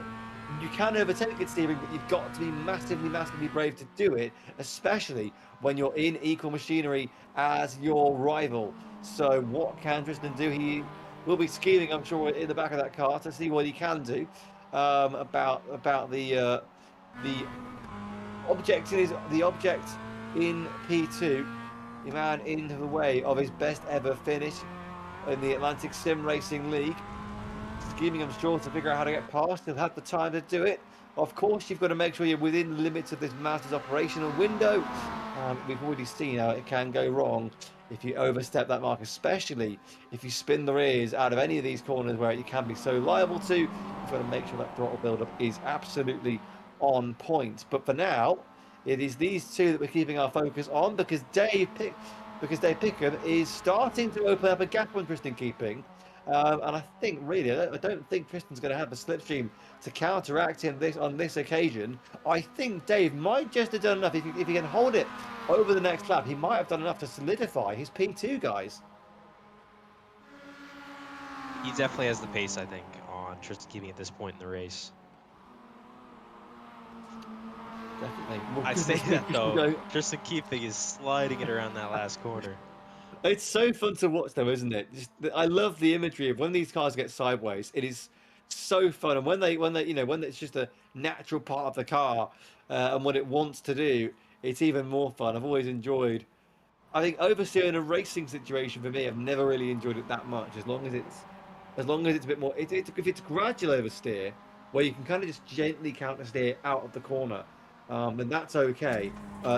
you can overtake it, Stephen, but you've got to be massively, massively brave to do it, especially when you're in equal machinery as your rival. So what can Tristan do? He will be scheming, I'm sure, in the back of that car to see what he can do about the object in P2, the man in the way of his best ever finish in the Atlantic Sim Racing League. Scheming, I'm sure, to figure out how to get past. He'll have the time to do it. Of course, you've got to make sure you're within the limits of this Mazda's operational window. We've already seen how it can go wrong if you overstep that mark, especially if you spin the rears out of any of these corners where you can be so liable to. You've got to make sure that throttle build-up is absolutely on point. But for now, it is these two that we're keeping our focus on because Dave Pickham is starting to open up a gap on Tristan keeping. And I think really, I don't think Tristan's going to have the slipstream to counteract him on this occasion. I think Dave might just have done enough. If he can hold it over the next lap, he might have done enough to solidify his P2, guys. He definitely has the pace, I think, on Tristan keeping at this point in the race. Definitely. I say that though. Tristan keeping is sliding it around that last corner. It's so fun to watch, though, isn't it? I love the imagery of when these cars get sideways. It is so fun, and when it's just a natural part of the car and what it wants to do, it's even more fun. I've always enjoyed. I think oversteering a racing situation for me, I've never really enjoyed it that much. As long as it's a bit more. If it's gradual oversteer, where you can kind of just gently counter steer out of the corner, then that's okay.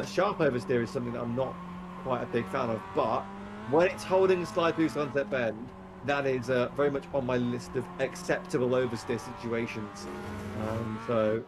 Sharp oversteer is something that I'm not quite a big fan of, but when it's holding the slide through Sunset Bend, that is very much on my list of acceptable oversteer situations. So,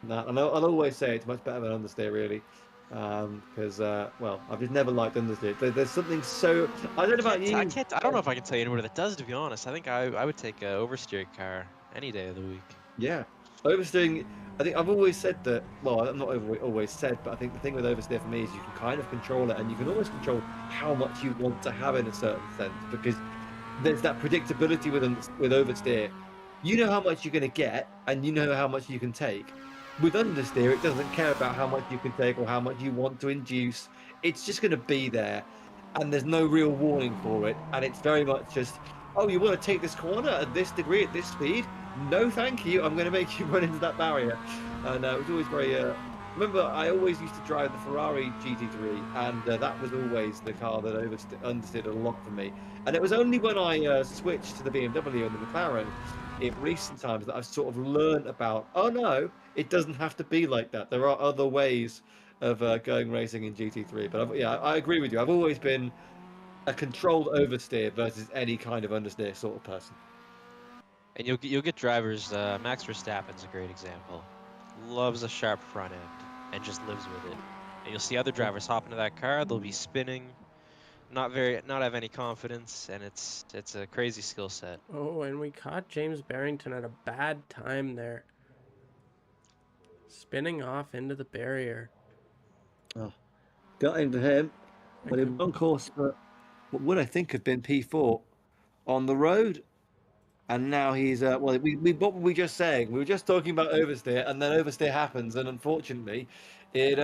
and I'll always say it's much better than understeer, really, because well, I've just never liked understeer. There's something so. I don't know about you. I don't know if I can tell you anybody that does, to be honest. I think I would take an oversteer car any day of the week. Yeah, oversteering. I think I've always said that. Well, I'm not always said, but I think the thing with oversteer for me is you can kind of control it, and you can almost control how much you want to have in a certain sense, because there's that predictability with oversteer. You know how much you're going to get, and you know how much you can take. With understeer, it doesn't care about how much you can take or how much you want to induce. It's just going to be there, and there's no real warning for it. And it's very much just, oh, you want to take this corner at this degree, at this speed? No, thank you. I'm going to make you run into that barrier. And it was always very. Remember, I always used to drive the Ferrari GT3, and that was always the car that understeered a lot for me. And it was only when I switched to the BMW and the McLaren in recent times that I've sort of learned about, oh no, it doesn't have to be like that. There are other ways of going racing in GT3. But yeah, I agree with you. I've always been a controlled oversteer versus any kind of understeer sort of person. And you'll get drivers. Max Verstappen's a great example. Loves a sharp front end and just lives with it. And you'll see other drivers hop into that car. They'll be spinning, not have any confidence, and it's a crazy skill set. Oh, and we caught James Barrington at a bad time there. Spinning off into the barrier. Oh, got into him. But in one course, what would I think have been P4 on the road, and now he's well. What were we just saying? We were just talking about oversteer, and then oversteer happens, and unfortunately, it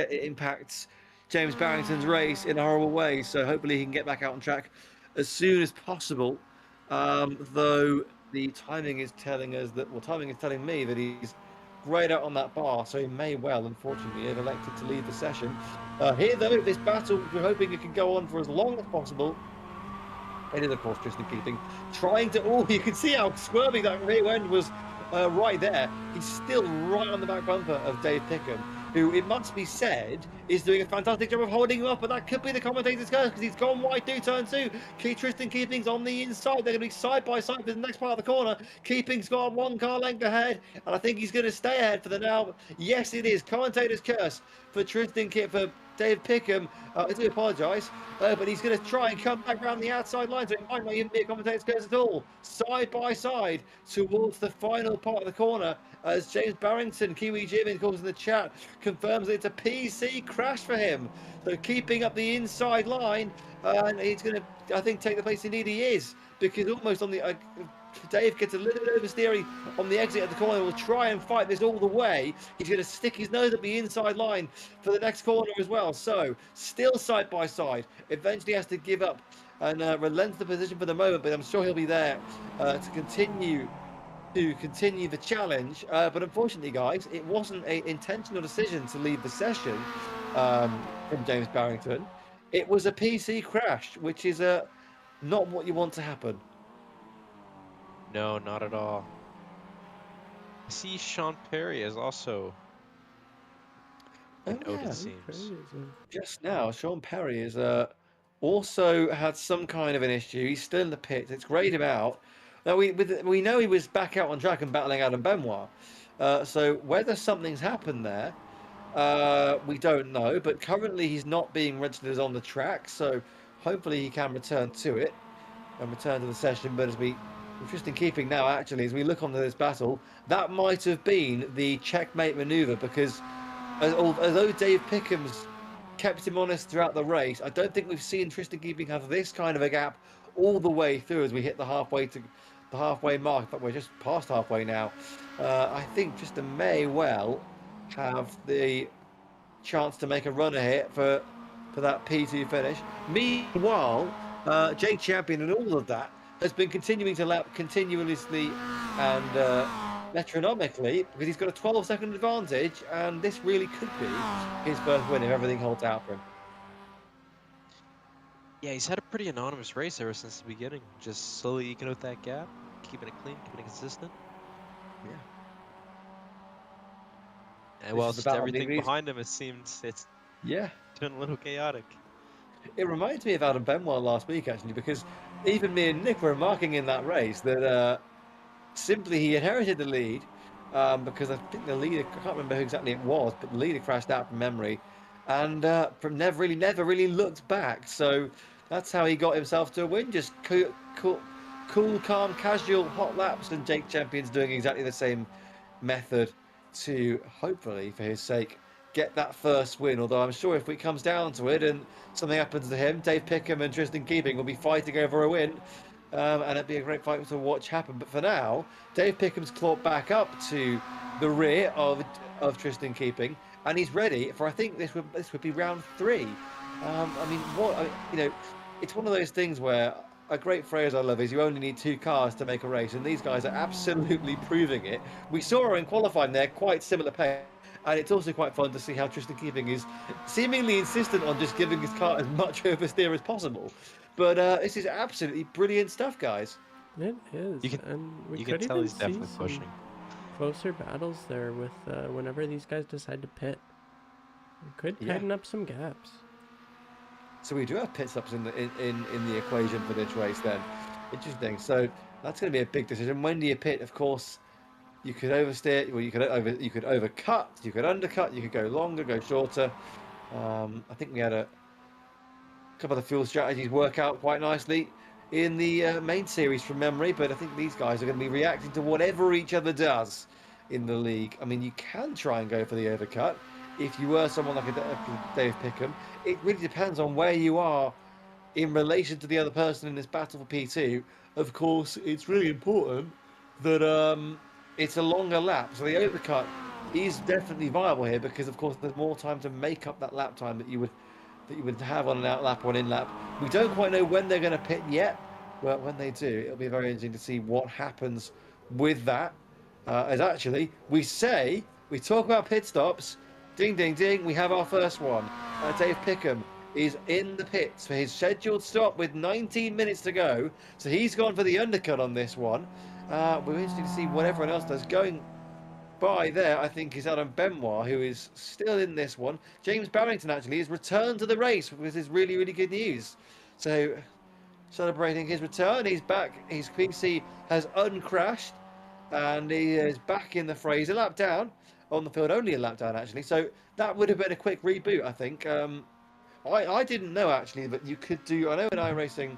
impacts James Barrington's race in a horrible way. So hopefully he can get back out on track as soon as possible. Though the timing is telling us that, well, timing is telling me that he's great out on that bar, so he may well, unfortunately, have elected to leave the session. Here, though, this battle, we're hoping it can go on for as long as possible. It is, of course, Tristan Keeping trying to. Oh, you can see how squirmy that rear end was right there. He's still right on the back bumper of Dave Pickham, who, it must be said, is doing a fantastic job of holding him up. But that could be the commentator's curse, because he's gone wide through turn two. Tristan Keeping's on the inside. They're going to be side by side for the next part of the corner. Keeping's got one car length ahead, and I think he's going to stay ahead for the now. Yes, it is commentator's curse for for Dave Pickham. I do apologise, but he's going to try and come back around the outside line, so it might not even be a commentator's curse at all. Side by side towards the final part of the corner, as James Barrington, Kiwi Jim, in the chat, confirms that it's a PC crash for him. So keeping up the inside line, and he's going to, I think, take the place indeed he is, because almost on the. Dave gets a little bit oversteery on the exit of the corner. Will try and fight this all the way. He's going to stick his nose at the inside line for the next corner as well. So still side by side. Eventually has to give up and relent the position for the moment, but I'm sure he'll be there to continue the challenge. But unfortunately, guys, it wasn't an intentional decision to leave the session from James Barrington. It was a PC crash, which is not what you want to happen. No, not at all. I see Sean Perry is also it seems. Just now, Sean Perry is also had some kind of an issue. He's still in the pit. It's grayed him out. Now we know he was back out on track and battling Adam Benoit. So whether something's happened there, we don't know. But currently he's not being registered as on the track. So hopefully he can return to it and return to the session. But Tristan Keeping now, actually, as we look onto this battle, that might have been the checkmate maneuver, because although Dave Pickham's kept him honest throughout the race, I don't think we've seen Tristan Keeping have this kind of a gap all the way through as we hit the halfway mark. In fact, we're just past halfway now. I think Tristan may well have the chance to make a runner here for that P2 finish. Meanwhile, Jake Champion and all of that has been continuing to lap continuously and metronomically, because he's got a 12-second advantage, and this really could be his first win if everything holds out for him. Yeah, he's had a pretty anonymous race ever since the beginning. Just slowly eking out that gap, keeping it clean, keeping it consistent. Yeah. And whilst everything behind him, it seems it's been a little chaotic. It reminds me of Adam Benoit last week, actually, because even me and Nick were remarking in that race that simply he inherited the lead because I think the leader, I can't remember who exactly it was, but the leader crashed out from memory, and from never really looked back. So that's how he got himself to a win, just cool, calm, casual, hot laps, and Jake Champion's doing exactly the same method to hopefully, for his sake, get that first win. Although I'm sure if it comes down to it and something happens to him, Dave Pickham and Tristan Keeping will be fighting over a win. And it'd be a great fight to watch happen. But for now, Dave Pickham's clawed back up to the rear of Tristan Keeping, and he's ready for, I think this would be round 3. I mean, it's one of those things where a great phrase I love is you only need 2 cars to make a race, and these guys are absolutely proving it. We saw her in qualifying there, quite similar pace. And it's also quite fun to see how Tristan Keeping is seemingly insistent on just giving his car as much oversteer as possible. But this is absolutely brilliant stuff, guys. It is, You can- and we You can could tell even he's see definitely some pushing. closer battles there with whenever these guys decide to pit. We could tighten up some gaps. So we do have pit stops in the equation for this race then. Interesting. So that's going to be a big decision. When do you pit? Of course, you could oversteer, or you could overcut, you could undercut, you could go longer, go shorter. I think we had a couple of the fuel strategies work out quite nicely in the main series from memory, but I think these guys are going to be reacting to whatever each other does in the league. I mean, you can try and go for the overcut if you were someone like a Dave Pickham. It really depends on where you are in relation to the other person in this battle for P2. Of course, it's really important that it's a longer lap, so the overcut is definitely viable here because, of course, there's more time to make up that lap time that you would have on an out lap or an in lap. We don't quite know when they're going to pit yet, but when they do, it'll be very interesting to see what happens with that. As actually, we talk about pit stops. Ding, ding, ding, we have our first one. Dave Pickham is in the pits for his scheduled stop with 19 minutes to go. So he's gone for the undercut on this one. We're interested to see what everyone else does. Going by there, I think, is Adam Benoit, who is still in this one. James Barrington, actually, has returned to the race, which is really, really good news. So, celebrating his return, he's back. His PC has uncrashed, and he is back in the Fraser. Lap down on the field, only a lap down, actually. So, that would have been a quick reboot, I think. I didn't know, actually, that you could do... I know in iRacing,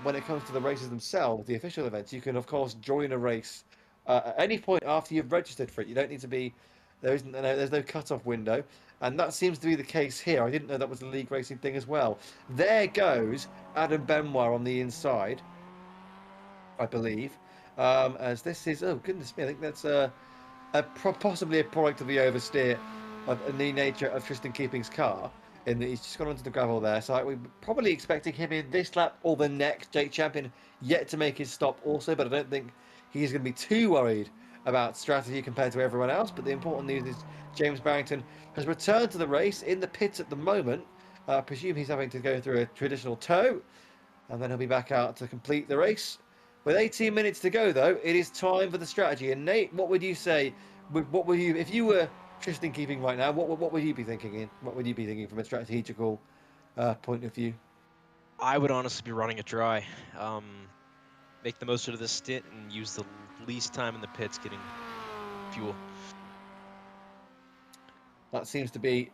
when it comes to the races themselves, the official events, you can, of course, join a race at any point after you've registered for it. You don't need to be... There's no cut-off window, and that seems to be the case here. I didn't know that was the league racing thing as well. There goes Adam Benoit on the inside, I believe. As this is... Oh, goodness me, I think that's possibly a product of the oversteer of the nature of Tristan Keeping's car, in that he's just gone onto the gravel there. So we're probably expecting him in this lap or the next. Jake Champion yet to make his stop also, but I don't think he's going to be too worried about strategy compared to everyone else. But the important news is James Barrington has returned to the race in the pits at the moment. I presume he's having to go through a traditional tow, and then he'll be back out to complete the race. With 18 minutes to go, though, it is time for the strategy. And Nate, what would you say? What would you, if you were Tristan Keeping right now? What would you be thinking? What would you be thinking from a strategical point of view? I would honestly be running it dry. Make the most out of this stint and use the least time in the pits getting fuel. That seems to be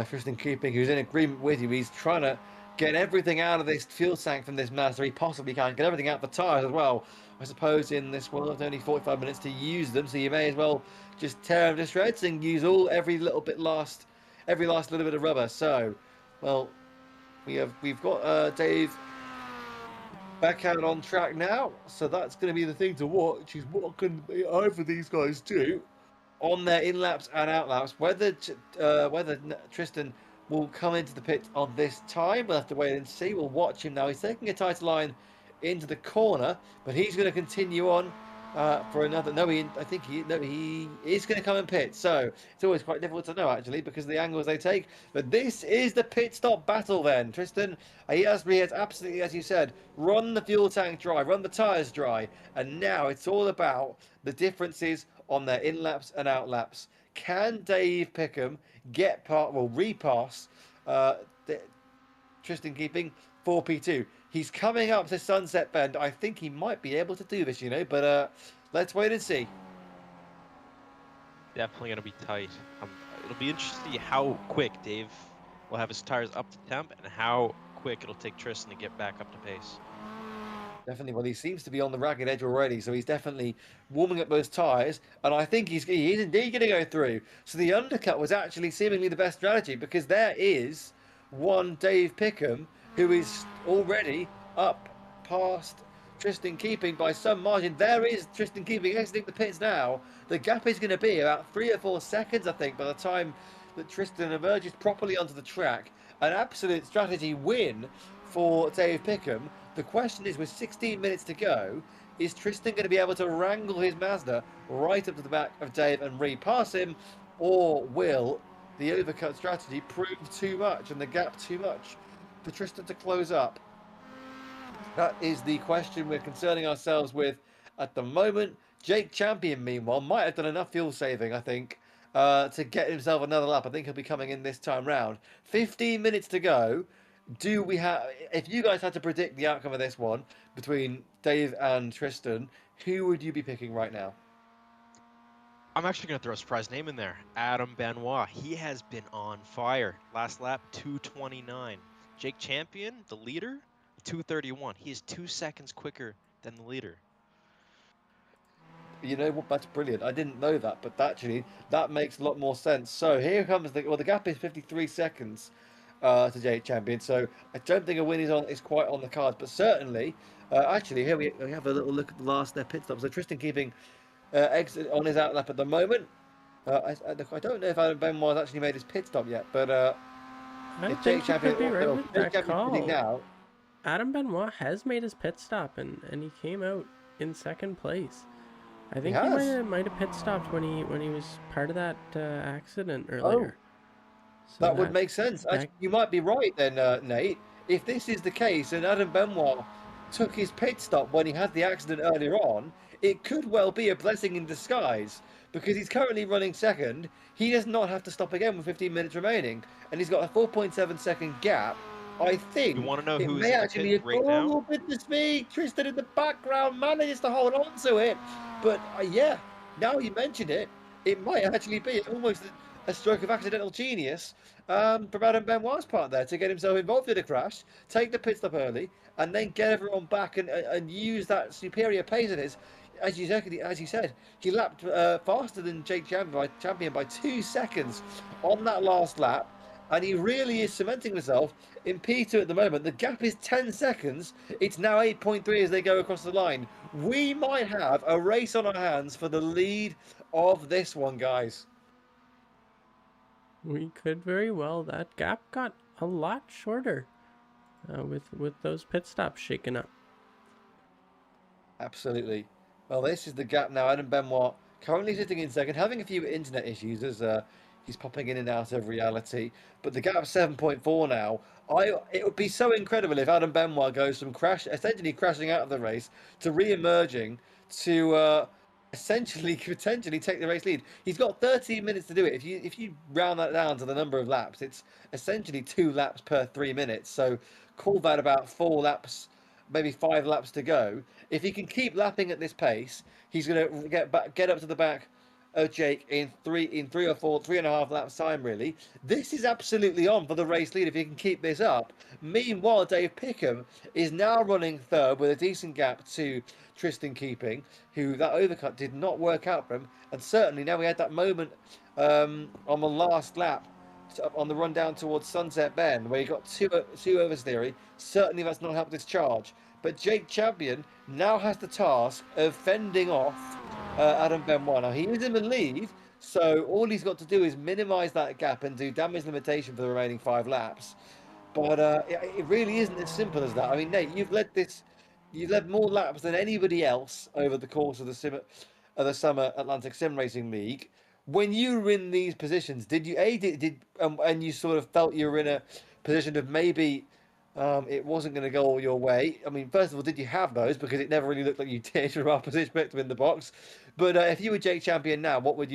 Tristan Keeping, who's in agreement with you. He's trying to get everything out of this fuel tank from this Mazda he possibly can. Get everything out of the tyres as well. I suppose in this world, it's only 45 minutes to use them, so you may as well just tear them to shreds and use every last little bit of rubber. So, well, we've got Dave back out on track now, so that's going to be the thing to watch. Is what can either of these guys do on their in laps and out laps. Whether Tristan will come into the pit on this time, we'll have to wait and see. We'll watch him now. He's taking a tighter line into the corner, but he's going to continue on for another. I think he is going to come and pit. So it's always quite difficult to know actually because of the angles they take. But this is the pit stop battle then. Tristan, he has absolutely, as you said, run the fuel tank dry, run the tyres dry, and now it's all about the differences on their in laps and out laps. Can Dave Pickham repass Tristan Keeping for P2? He's coming up to Sunset Bend. I think he might be able to do this, but let's wait and see. Definitely going to be tight. It'll be interesting to see how quick Dave will have his tires up to temp and how quick it'll take Tristan to get back up to pace. Definitely. Well, he seems to be on the ragged edge already, so he's definitely warming up those tyres, and I think he is indeed going to go through. So the undercut was actually seemingly the best strategy because there is one Dave Pickham who is already up past Tristan Keeping by some margin. There is Tristan Keeping exiting the pits now. The gap is going to be about 3 or 4 seconds, I think, by the time that Tristan emerges properly onto the track. An absolute strategy win for Dave Pickham. The question is, with 16 minutes to go, is Tristan going to be able to wrangle his Mazda right up to the back of Dave and repass him, or will the overcut strategy prove too much and the gap too much for Tristan to close up? That is the question we're concerning ourselves with at the moment. Jake Champion, meanwhile, might have done enough fuel saving, I think, to get himself another lap. I think he'll be coming in this time round. 15 minutes to go. Do we have? If you guys had to predict the outcome of this one between Dave and Tristan, who would you be picking right now? I'm actually going to throw a surprise name in there. Adam Benoit. He has been on fire. Last lap, 2:29. Jake Champion, the leader, 2:31. He is 2 seconds quicker than the leader. You know what? That's brilliant. I didn't know that, but actually, that makes a lot more sense. So here comes the gap is 53 seconds to Jake Champion. So I don't think a win is quite on the cards, but certainly, actually, here we have a little look at the last their pit stop. So Tristan keeping exit on his outlap at the moment. I don't know if Adam Benoit has actually made his pit stop yet, but I if think you could be right with Jake that Champion's pitting call. now, Adam Benoit has made his pit stop, and he came out in second place. I think he has. might have pit stopped when he was part of that accident earlier. So That would make sense. that Actually, you might be right then, Nate. If this is the case and Adam Benoit took his pit stop when he had the accident earlier on, it could well be a blessing in disguise because he's currently running second. He does not have to stop again with 15 minutes remaining, and he's got a 4.7-second gap. I think You want to know it who's may in the actually pit be. right now? Oh, goodness me! Tristan in the background manages to hold on to it. But yeah, now you mention it, it might actually be almost a stroke of accidental genius from Adam Benoit's part there to get himself involved in a crash, take the pit stop early, and then get everyone back and use that superior pace of his. As you said, he lapped faster than Jake Champion by 2 seconds on that last lap, and he really is cementing himself in P2 at the moment. The gap is 10 seconds. It's now 8.3 as they go across the line. We might have a race on our hands for the lead of this one, guys. we could very well. That gap got a lot shorter with those pit stops shaken up. Absolutely. Well, this is the gap now. Adam Benoit currently sitting in second, having a few internet issues as he's popping in and out of reality. But the gap's 7.4 now. It would be so incredible if Adam Benoit goes from essentially crashing out of the race to re-emerging to essentially potentially take the race lead. He's got 13 minutes to do it. If you round that down to the number of laps, it's essentially 2 laps per 3 minutes. So call that about 4 laps, maybe 5 laps to go. If he can keep lapping at this pace, he's going to get up to the back of Jake in 3.5 laps time. Really, this is absolutely on for the race lead if he can keep this up. Meanwhile, Dave Pickham is now running third with a decent gap to Tristan Keeping, who that overcut did not work out for him, and certainly now we had that moment on the last lap on the run down towards Sunset Bend, where he got two oversteering. Certainly that's not helped his charge. But Jake Champion now has the task of fending off Adam Benoit. Now, he is in the lead, so all he's got to do is minimise that gap and do damage limitation for the remaining 5 laps. But it really isn't as simple as that. I mean, Nate, you've led more laps than anybody else over the course of the Summer Atlantic Sim Racing League. When you were in these positions, did you and you sort of felt you were in a position of maybe it wasn't going to go all your way? I mean, first of all, did you have those? Because it never really looked like you did from our position to win the box. But if you were Jake Champion now, what would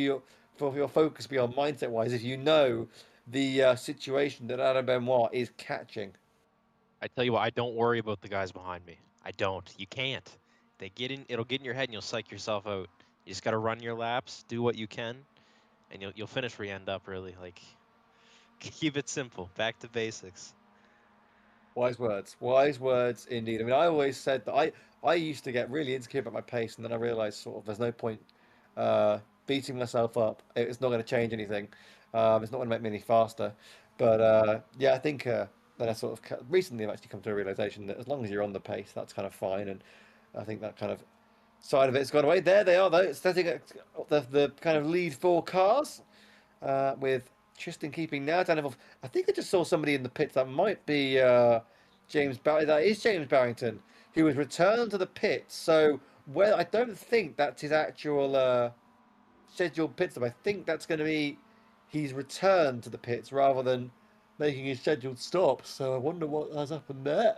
for your focus be on mindset wise if you know the situation that Adam Benoit is catching? I tell you what, I don't worry about the guys behind me. I don't. You can't. They get in. It'll get in your head, and you'll psych yourself out. You just got to run your laps, do what you can, and you'll finish where you end up. Really, like keep it simple. Back to basics. Wise words indeed. I mean, I always said that I used to get really insecure about my pace, and then I realized sort of there's no point uh, beating myself up. It's not going to change anything. It's not going to make me any faster. But yeah, I think then I sort of recently I've actually come to a realization that as long as you're on the pace, that's kind of fine. And I think that kind of side of it's gone away. There they are, though. It's setting at the kind of lead four cars with Tristan keeping now down involved. I think I just saw somebody in the pits that might be James Barry. That is James Barrington, who was returned to the pits. So, well, I don't think that's his actual scheduled pit stop. I think that's going to be he's returned to the pits rather than making his scheduled stop. So I wonder what has happened there.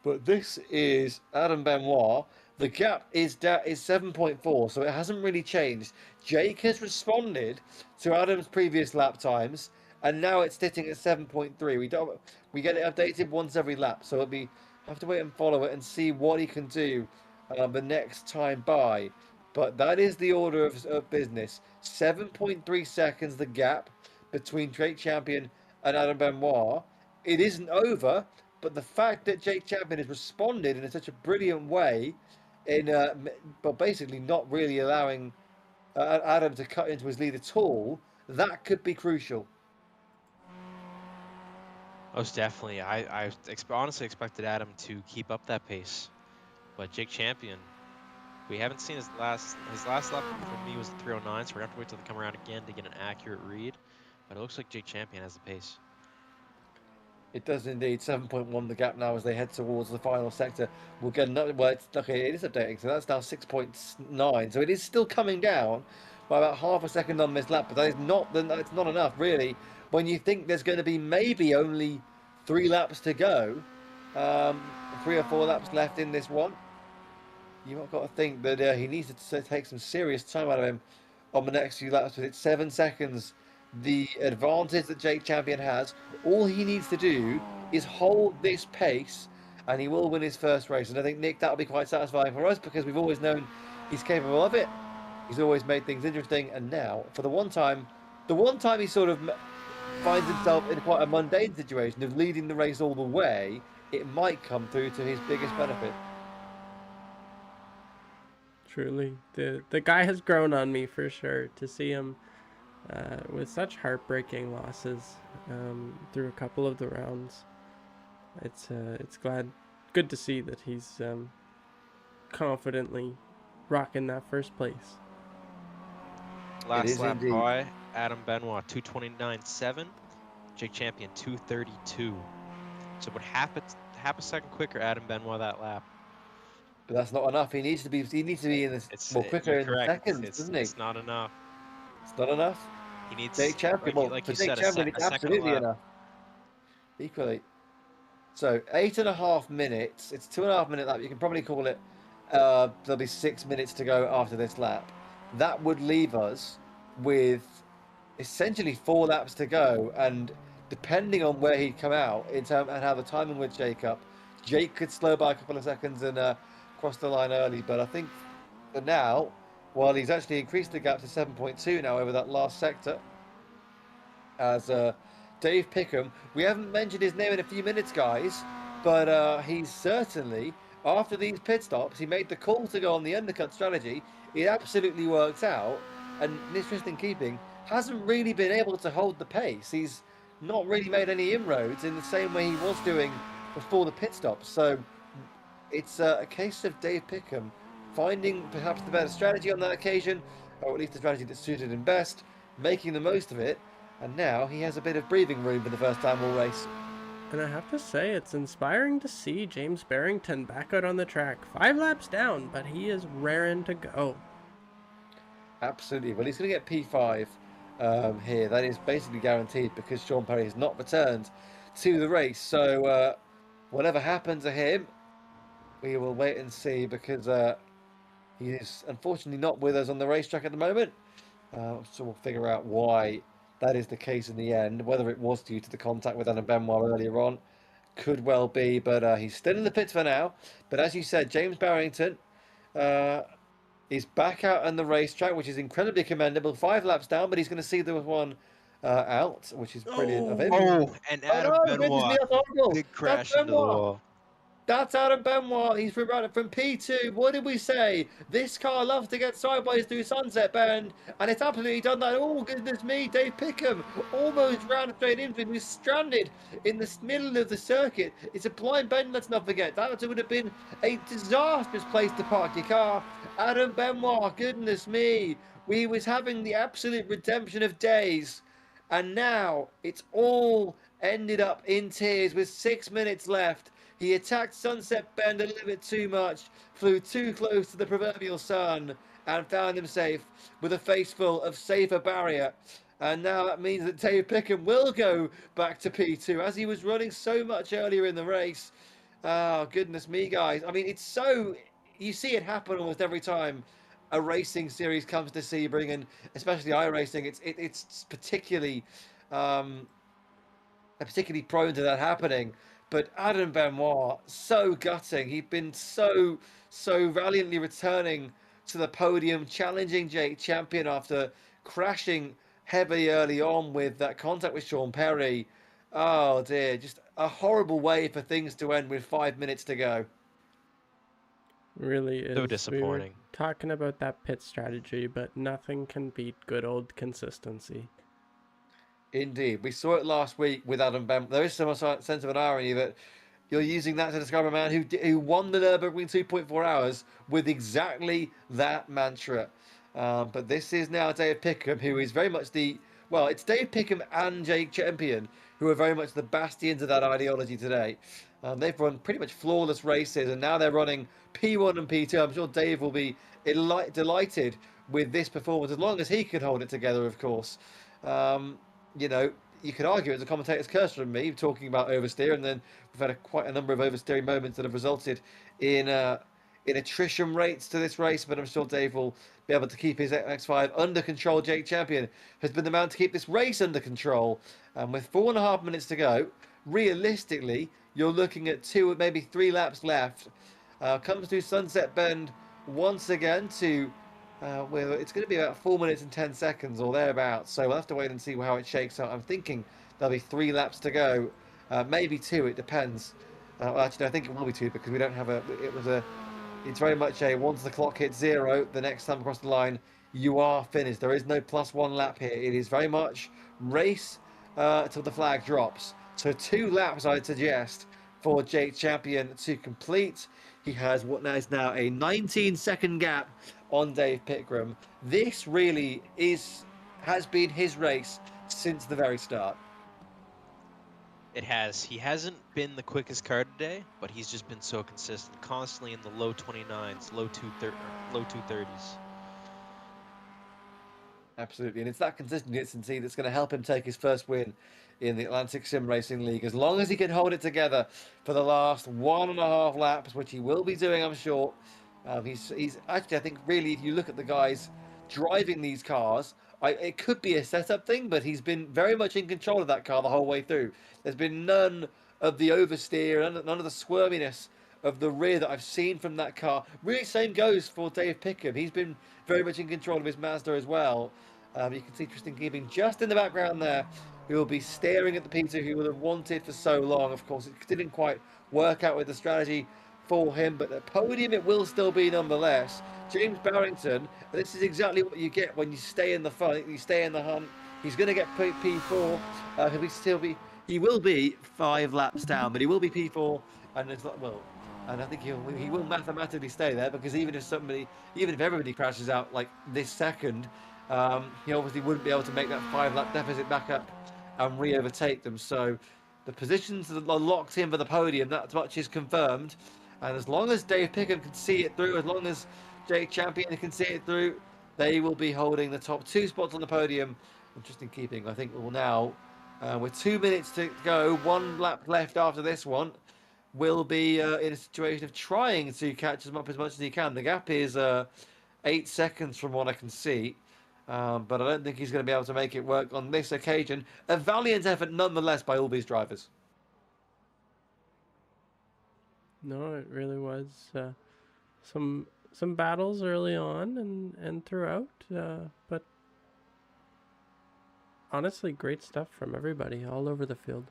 But this is Adam Benoit. The gap is 7.4, so it hasn't really changed. Jake has responded to Adam's previous lap times, and now it's sitting at 7.3. We get it updated once every lap, so have to wait and follow it and see what he can do the next time by. But that is the order of business. 7.3 seconds the gap between Drake Champion and Adam Benoit. It isn't over, but the fact that Jake Champion has responded in such a brilliant way, in but basically not really allowing Adam to cut into his lead at all, that could be crucial. Most definitely. Honestly expected Adam to keep up that pace, but Jake Champion, we haven't seen his last lap for me was the 309, so we're gonna have to wait till they come around again to get an accurate read. But it looks like Jake Champion has the pace. It does indeed. 7.1 the gap now as they head towards the final sector. We'll get another. Well, okay, it is updating, so that's now 6.9. So it is still coming down by about half a second on this lap, but that is not. It's not enough, really. When you think there's going to be maybe only 3 laps to go, 3 or 4 laps left in this one, you've got to think that he needs to take some serious time out of him on the next few laps. But it's 7 seconds. The advantage that Jake Champion has, all he needs to do is hold this pace and he will win his first race. And I think, Nick, that'll be quite satisfying for us because we've always known he's capable of it. He's always made things interesting. And now, for the one time he sort of finds himself in quite a mundane situation of leading the race all the way, it might come through to his biggest benefit. Truly, the guy has grown on me for sure. To see him with such heartbreaking losses through a couple of the rounds, it's good to see that he's confidently rocking that first place. Last lap high, Adam Benoit 229.7, Jake Champion 232. So about half a second quicker Adam Benoit that lap. But that's not enough. He needs to be in this more quicker in seconds, doesn't he? It's not enough. It's not enough. He needs Jake Champion. like For you Jake said, Champion, a it's second absolutely lap. enough. Equally. So 8.5 minutes. It's 2.5 minute lap. You can probably call it. There'll be 6 minutes to go after this lap. That would leave us with essentially 4 laps to go, and depending on where he'd come out in terms and how the timing would shake up, Jake could slow by a couple of seconds and cross the line early. But I think for now, while he's actually increased the gap to 7.2 now over that last sector, as Dave Pickham, we haven't mentioned his name in a few minutes, guys, but he's certainly, after these pit stops, he made the call to go on the undercut strategy. It absolutely works out, and in Tristan keeping, hasn't really been able to hold the pace. He's not really made any inroads in the same way he was doing before the pit stops. So it's a case of Dave Pickham finding perhaps the better strategy on that occasion, or at least the strategy that suited him best, making the most of it, and now he has a bit of breathing room for the first time all race. And I have to say, it's inspiring to see James Barrington back out on the track. 5 laps down, but he is raring to go. Absolutely. Well, he's going to get P5 here. That is basically guaranteed because Sean Perry has not returned to the race. So whatever happens to him, we will wait and see because he is unfortunately not with us on the racetrack at the moment. So we'll figure out why that is the case in the end. Whether it was due to the contact with Adam Benoit earlier on, could well be. But he's still in the pits for now. But as you said, James Barrington is back out on the racetrack, which is incredibly commendable. 5 laps down, but he's going to see the one out, which is brilliant of him. Oh, and Oh Adam no, goodness me, Benoit, that's horrible. big That's crash into the Benoit. wall. That's Adam Benoit. He's from P2. What did we say? This car loves to get sideways through Sunset Bend, and it's absolutely done that. Oh, goodness me. Dave Pickham almost ran straight into him. He was stranded in the middle of the circuit. It's a blind bend, let's not forget. That would have been a disastrous place to park your car. Adam Benoit, goodness me. We was having the absolute redemption of days. And now it's all ended up in tears with 6 minutes left. He attacked Sunset Bend a little bit too much, flew too close to the proverbial sun, and found him safe with a face full of safer barrier. And now that means that Dave Pickham will go back to P2 as he was running so much earlier in the race. Oh, goodness me, guys. I mean, it's so. You see it happen almost every time a racing series comes to Sebring, and especially iRacing. It's um, particularly prone to that happening. But Adam Benoit, so gutting. He'd been so valiantly returning to the podium, challenging Jake Champion after crashing heavily early on with that contact with Sean Perry. Oh dear, just a horrible way for things to end with 5 minutes to go. Really So is. We were disappointing. talking about that pit strategy, but nothing can beat good old consistency. Indeed, we saw it last week with Adam Bem. There is some sense of an irony that you're using that to describe a man who won the Nürburgring 2.4 hours with exactly that mantra. But this is now Dave Pickham, who is very much it's Dave Pickham and Jake Champion who are very much the bastions of that ideology today. They've run pretty much flawless races, and now they're running P1 and P2. I'm sure Dave will be delighted with this performance, as long as he can hold it together, of course. Um, you know, you could argue it's a commentator's curse from me talking about oversteer, and then we've had quite a number of oversteering moments that have resulted in attrition rates to this race. But I'm sure Dave will be able to keep his MX-5 under control. Jake Champion has been the man to keep this race under control, and with 4.5 minutes to go, realistically, you're looking at 2, maybe 3 laps left. Comes through Sunset Bend once again to well, it's going to be about 4 minutes and 10 seconds or thereabouts. So we'll have to wait and see how it shakes out. I'm thinking there'll be 3 laps to go, maybe 2. It depends. Well, actually, I think it will be 2 because we don't have a. It's very much a once the clock hits 0, the next time across the line, you are finished. There is no +1 lap here. It is very much race till the flag drops. So 2 laps, I'd suggest, for Jake Champion to complete. He has what now is now a 19-second gap on Dave Pickham. This really has been his race since the very start. It has. He hasn't been the quickest car today, but he's just been so consistent, constantly in the low 29s, low 230s. Absolutely, and it's that consistency that's going to help him take his first win in the Atlantic Sim Racing League. As long as he can hold it together for the last 1.5 laps, which he will be doing, I'm sure. He's actually, I think, really, if you look at the guys driving these cars, it could be a setup thing, but he's been very much in control of that car the whole way through. There's been none of the oversteer, none of the squirminess of the rear that I've seen from that car. Really, same goes for Dave Pickham. He's been very much in control of his Mazda as well. You can see Tristan Keeping just in the background there, who will be staring at the P2 he would have wanted for so long. Of course, it didn't quite work out with the strategy for him, but the podium it will still be nonetheless. James Barrington, this is exactly what you get when you stay in the fun, you stay in the hunt. He's going to get P4. He will be 5 laps down, but he will be P4, and it's like, well, and I think he will mathematically stay there, because even if everybody crashes out like this second, he obviously wouldn't be able to make that 5 lap deficit back up and re-overtake them. So the positions that are locked in for the podium, that much is confirmed. And as long as Dave Pickham can see it through, as long as Jake Champion can see it through, they will be holding the top 2 spots on the podium. And just in keeping, I think we'll now, with 2 minutes to go, 1 lap left after this one, will be in a situation of trying to catch as much as he can. The gap is 8 seconds from what I can see. But I don't think he's going to be able to make it work on this occasion. A valiant effort nonetheless by all these drivers. No, it really was some battles early on and throughout, but honestly, great stuff from everybody all over the field.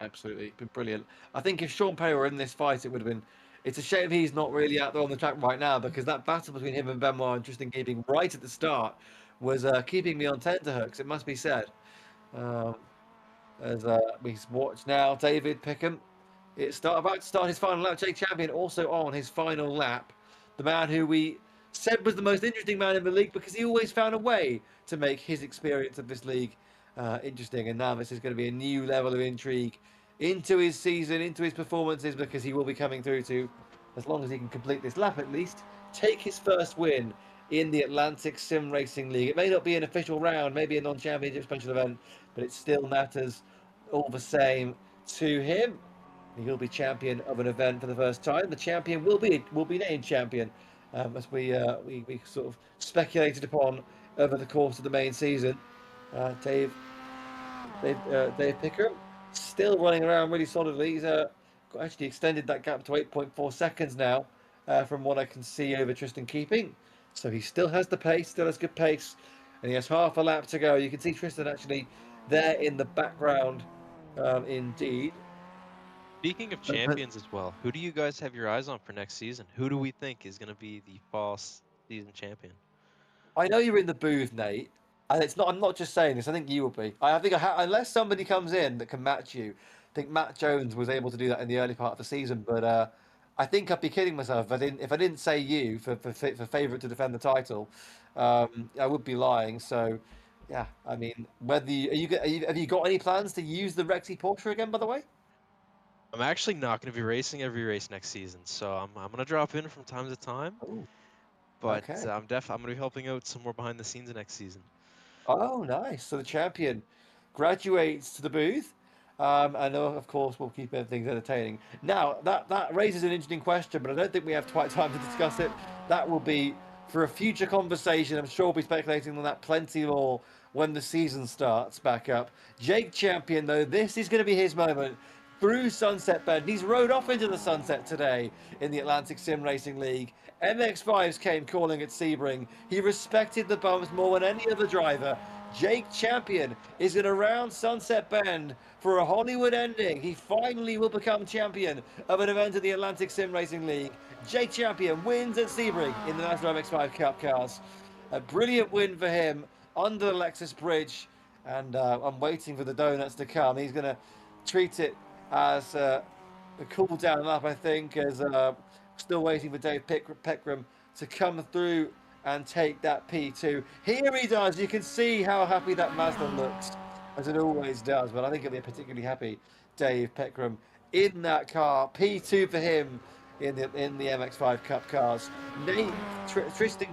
Absolutely, been brilliant. I think if Sean Perry were in this fight, it would have been. It's a shame he's not really out there on the track right now because that battle between him and Benoit and Tristan Keeping right at the start was keeping me on tenterhooks. It must be said. Um, as we watch now, David Pickham. About to start his final lap. Jake Champion also on his final lap. The man who we said was the most interesting man in the league because he always found a way to make his experience of this league interesting. And now this is going to be a new level of intrigue into his season, into his performances, because he will be coming through to, as long as he can complete this lap at least, take his first win in the Atlantic Sim Racing League. It may not be an official round, maybe a non-championship special event, but it still matters all the same to him. He'll be champion of an event for the first time. The champion will be named champion, as we sort of speculated upon over the course of the main season. Dave Pickering still running around really solidly. He's actually extended that gap to 8.4 seconds now, from what I can see over Tristan Keeping. So he still has the pace, still has good pace, and he has half a lap to go. You can see Tristan actually there in the background, indeed. Speaking of champions as well, who do you guys have your eyes on for next season? Who do we think is going to be the fall season champion? I know you're in the booth, Nate, and it's not. I'm not just saying this. I think you will be. I think unless somebody comes in that can match you. I think Matt Jones was able to do that in the early part of the season, but I think I'd be kidding myself if I didn't say you for favourite to defend the title. I would be lying. So, yeah. I mean, whether have you got any plans to use the Rexy Porsche again? By the way. I'm actually not going to be racing every race next season, so I'm going to drop in from time to time. Oh, But okay. I'm going to be helping out some more behind the scenes next season. Oh, nice. So the champion graduates to the booth. And of course, we'll keep things entertaining. Now, that raises an interesting question, but I don't think we have quite time to discuss it. That will be for a future conversation. I'm sure we'll be speculating on that plenty more when the season starts back up. Jake Champion, though, this is going to be his moment through Sunset Bend. He's rode off into the sunset today in the Atlantic Sim Racing League. MX-5s came calling at Sebring. He respected the bumps more than any other driver. Jake Champion is going to round Sunset Bend for a Hollywood ending. He finally will become champion of an event in the Atlantic Sim Racing League. Jake Champion wins at Sebring in the NASCAR MX-5 Cup cars. A brilliant win for him under the Lexus Bridge. And I'm waiting for the donuts to come. He's going to treat it as a cool down lap, I think, as still waiting for Dave Peckham to come through and take that P2. Here he does. You can see how happy that Mazda looks, as it always does. But I think he'll be a particularly happy Dave Peckham in that car. P2 for him in the MX-5 Cup cars. Nate Tristan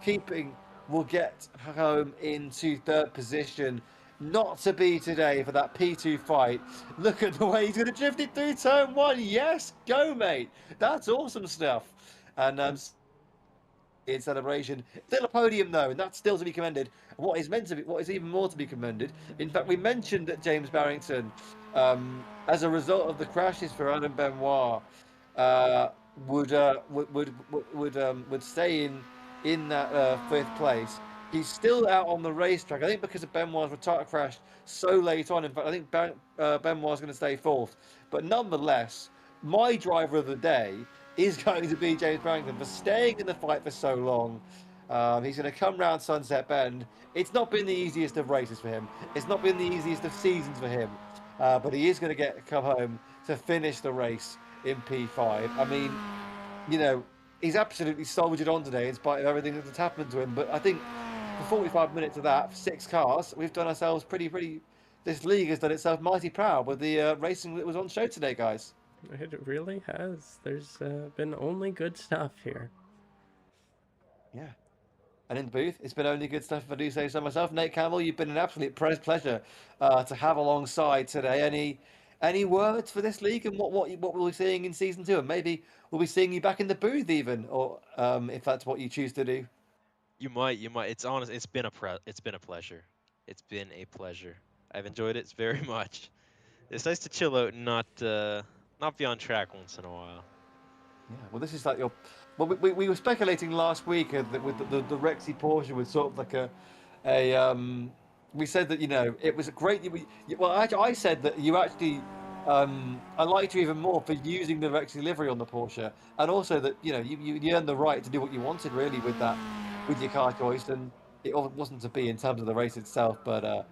Keeping will get home into third position. Not to be today for that P2 fight. Look at the way he's going to drift it through turn one. Yes, go, mate. That's awesome stuff. And in celebration, still a podium though, and that's still to be commended. What is meant to be, what is even more to be commended. In fact, we mentioned that James Barrington, as a result of the crashes for Adam Benoit, would stay in that fifth place. He's still out on the racetrack. I think because of Benoit's retard crash so late on. In fact, I think Benoit's going to stay fourth. But nonetheless, my driver of the day is going to be James Barrington for staying in the fight for so long. He's going to come round Sunset Bend. It's not been the easiest of races for him. It's not been the easiest of seasons for him. But he is going to come home to finish the race in P5. I mean, you know, he's absolutely soldiered on today in spite of everything that's happened to him. But I think for 45 minutes of that, 6 cars, we've done ourselves pretty. This league has done itself mighty proud with the racing that was on show today, guys. It really has. There's been only good stuff here. Yeah. And in the booth, it's been only good stuff if I do say so myself. Nate Campbell, you've been an absolute pleasure to have alongside today. Any words for this league and what we'll be seeing in season 2? And maybe we'll be seeing you back in the booth even, or if that's what you choose to do. You might. It's honest. It's been a pleasure. It's been a pleasure. I've enjoyed it very much. It's nice to chill out and not be on track once in a while. Yeah, well, this is like your. Well, we were speculating last week that with the Rexy Porsche was sort of like a we said that it was great. Well, actually, I said that you actually, I liked you even more for using the Rexy livery on the Porsche, and also that you earned the right to do what you wanted really with that, with your car choice, and it wasn't to be in terms of the race itself, but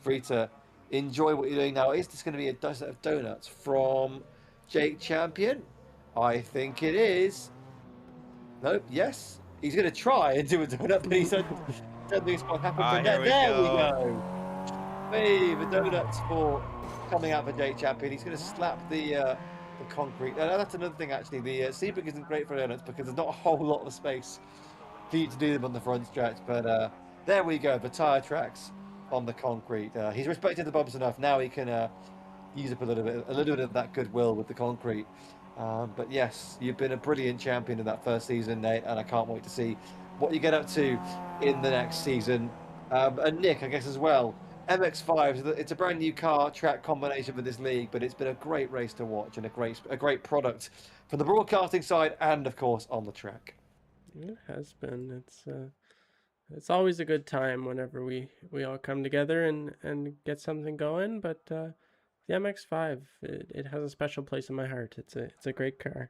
free to enjoy what you're doing now. Is this going to be a dozen of donuts from Jake Champion? I think it is. Nope. Yes, he's going to try and do a donut, but he said. Don't think it's quite happened Ah, from here there. we There we go. go. Hey, the donuts for coming out for Jake Champion. He's going to slap the concrete. That's another thing actually. The Sebring isn't great for donuts because there's not a whole lot of space for you to do them on the front stretch. But there we go. The tire tracks on the concrete. He's respected the bumps enough. Now he can use up a little bit of that goodwill with the concrete. But yes, you've been a brilliant champion in that first season, Nate, and I can't wait to see what you get up to in the next season. And Nick, I guess as well, MX-5. It's a brand new car track combination for this league, but it's been a great race to watch and a great product from the broadcasting side and of course on the track. It has been. It's always a good time whenever we all come together and get something going. But the MX-5, it has a special place in my heart. It's a great car.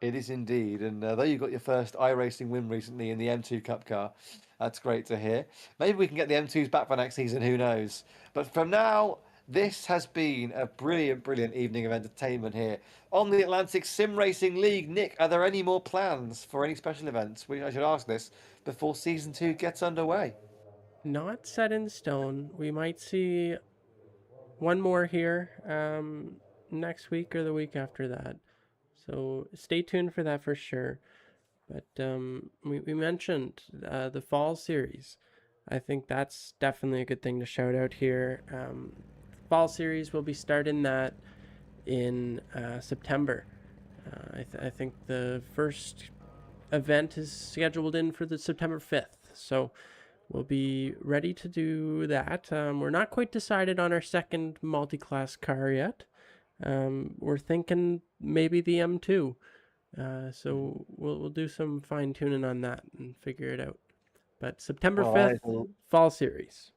It is indeed, and though you got your first iRacing win recently in the M2 Cup car, that's great to hear. Maybe we can get the M2s back for next season, who knows? But from now, this has been a brilliant, brilliant evening of entertainment here on the Atlantic Sim Racing League. Nick, are there any more plans for any special events? I should ask this before season 2 gets underway. Not set in stone. We might see one more here next week or the week after that. So stay tuned for that for sure. But we mentioned the fall series. I think that's definitely a good thing to shout out here. Fall series will be starting that in September. I think the first event is scheduled in for the September 5th. So we'll be ready to do that. We're not quite decided on our second multi-class car yet. We're thinking maybe the M2. So we'll do some fine tuning on that and figure it out. But September Well, that 5th, is fall series.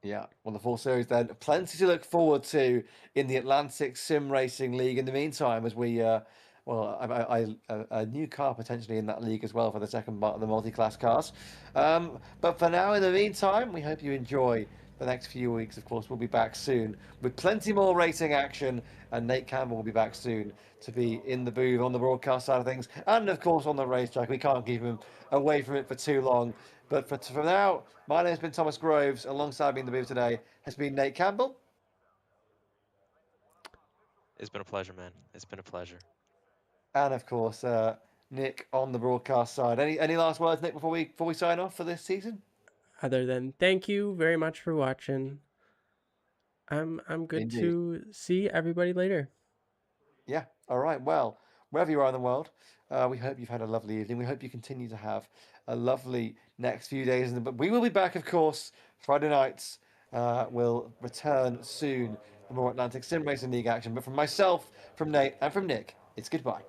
Yeah, well, the full series then. Plenty to look forward to in the Atlantic Sim Racing League. In the meantime, as we, a new car potentially in that league as well for the second part of the multi-class cars. But for now, in the meantime, we hope you enjoy the next few weeks. Of course, we'll be back soon with plenty more racing action, and Nate Campbell will be back soon to be in the booth on the broadcast side of things, and of course on the racetrack. We can't keep him away from it for too long. But for now, my name has been Thomas Groves. Alongside me in the booth today has been Nate Campbell. It's been a pleasure, man. It's been a pleasure. And of course, Nick on the broadcast side. Any last words, Nick, before we sign off for this season? Other than thank you very much for watching. I'm good Indeed. to see everybody later. Yeah. All right. Well, wherever you are in the world, we hope you've had a lovely evening. We hope you continue to have a lovely next few days. But we will be back, of course, Friday nights. We'll return soon for more Atlantic Sim Racing League action. But from myself, from Nate, and from Nick, it's goodbye.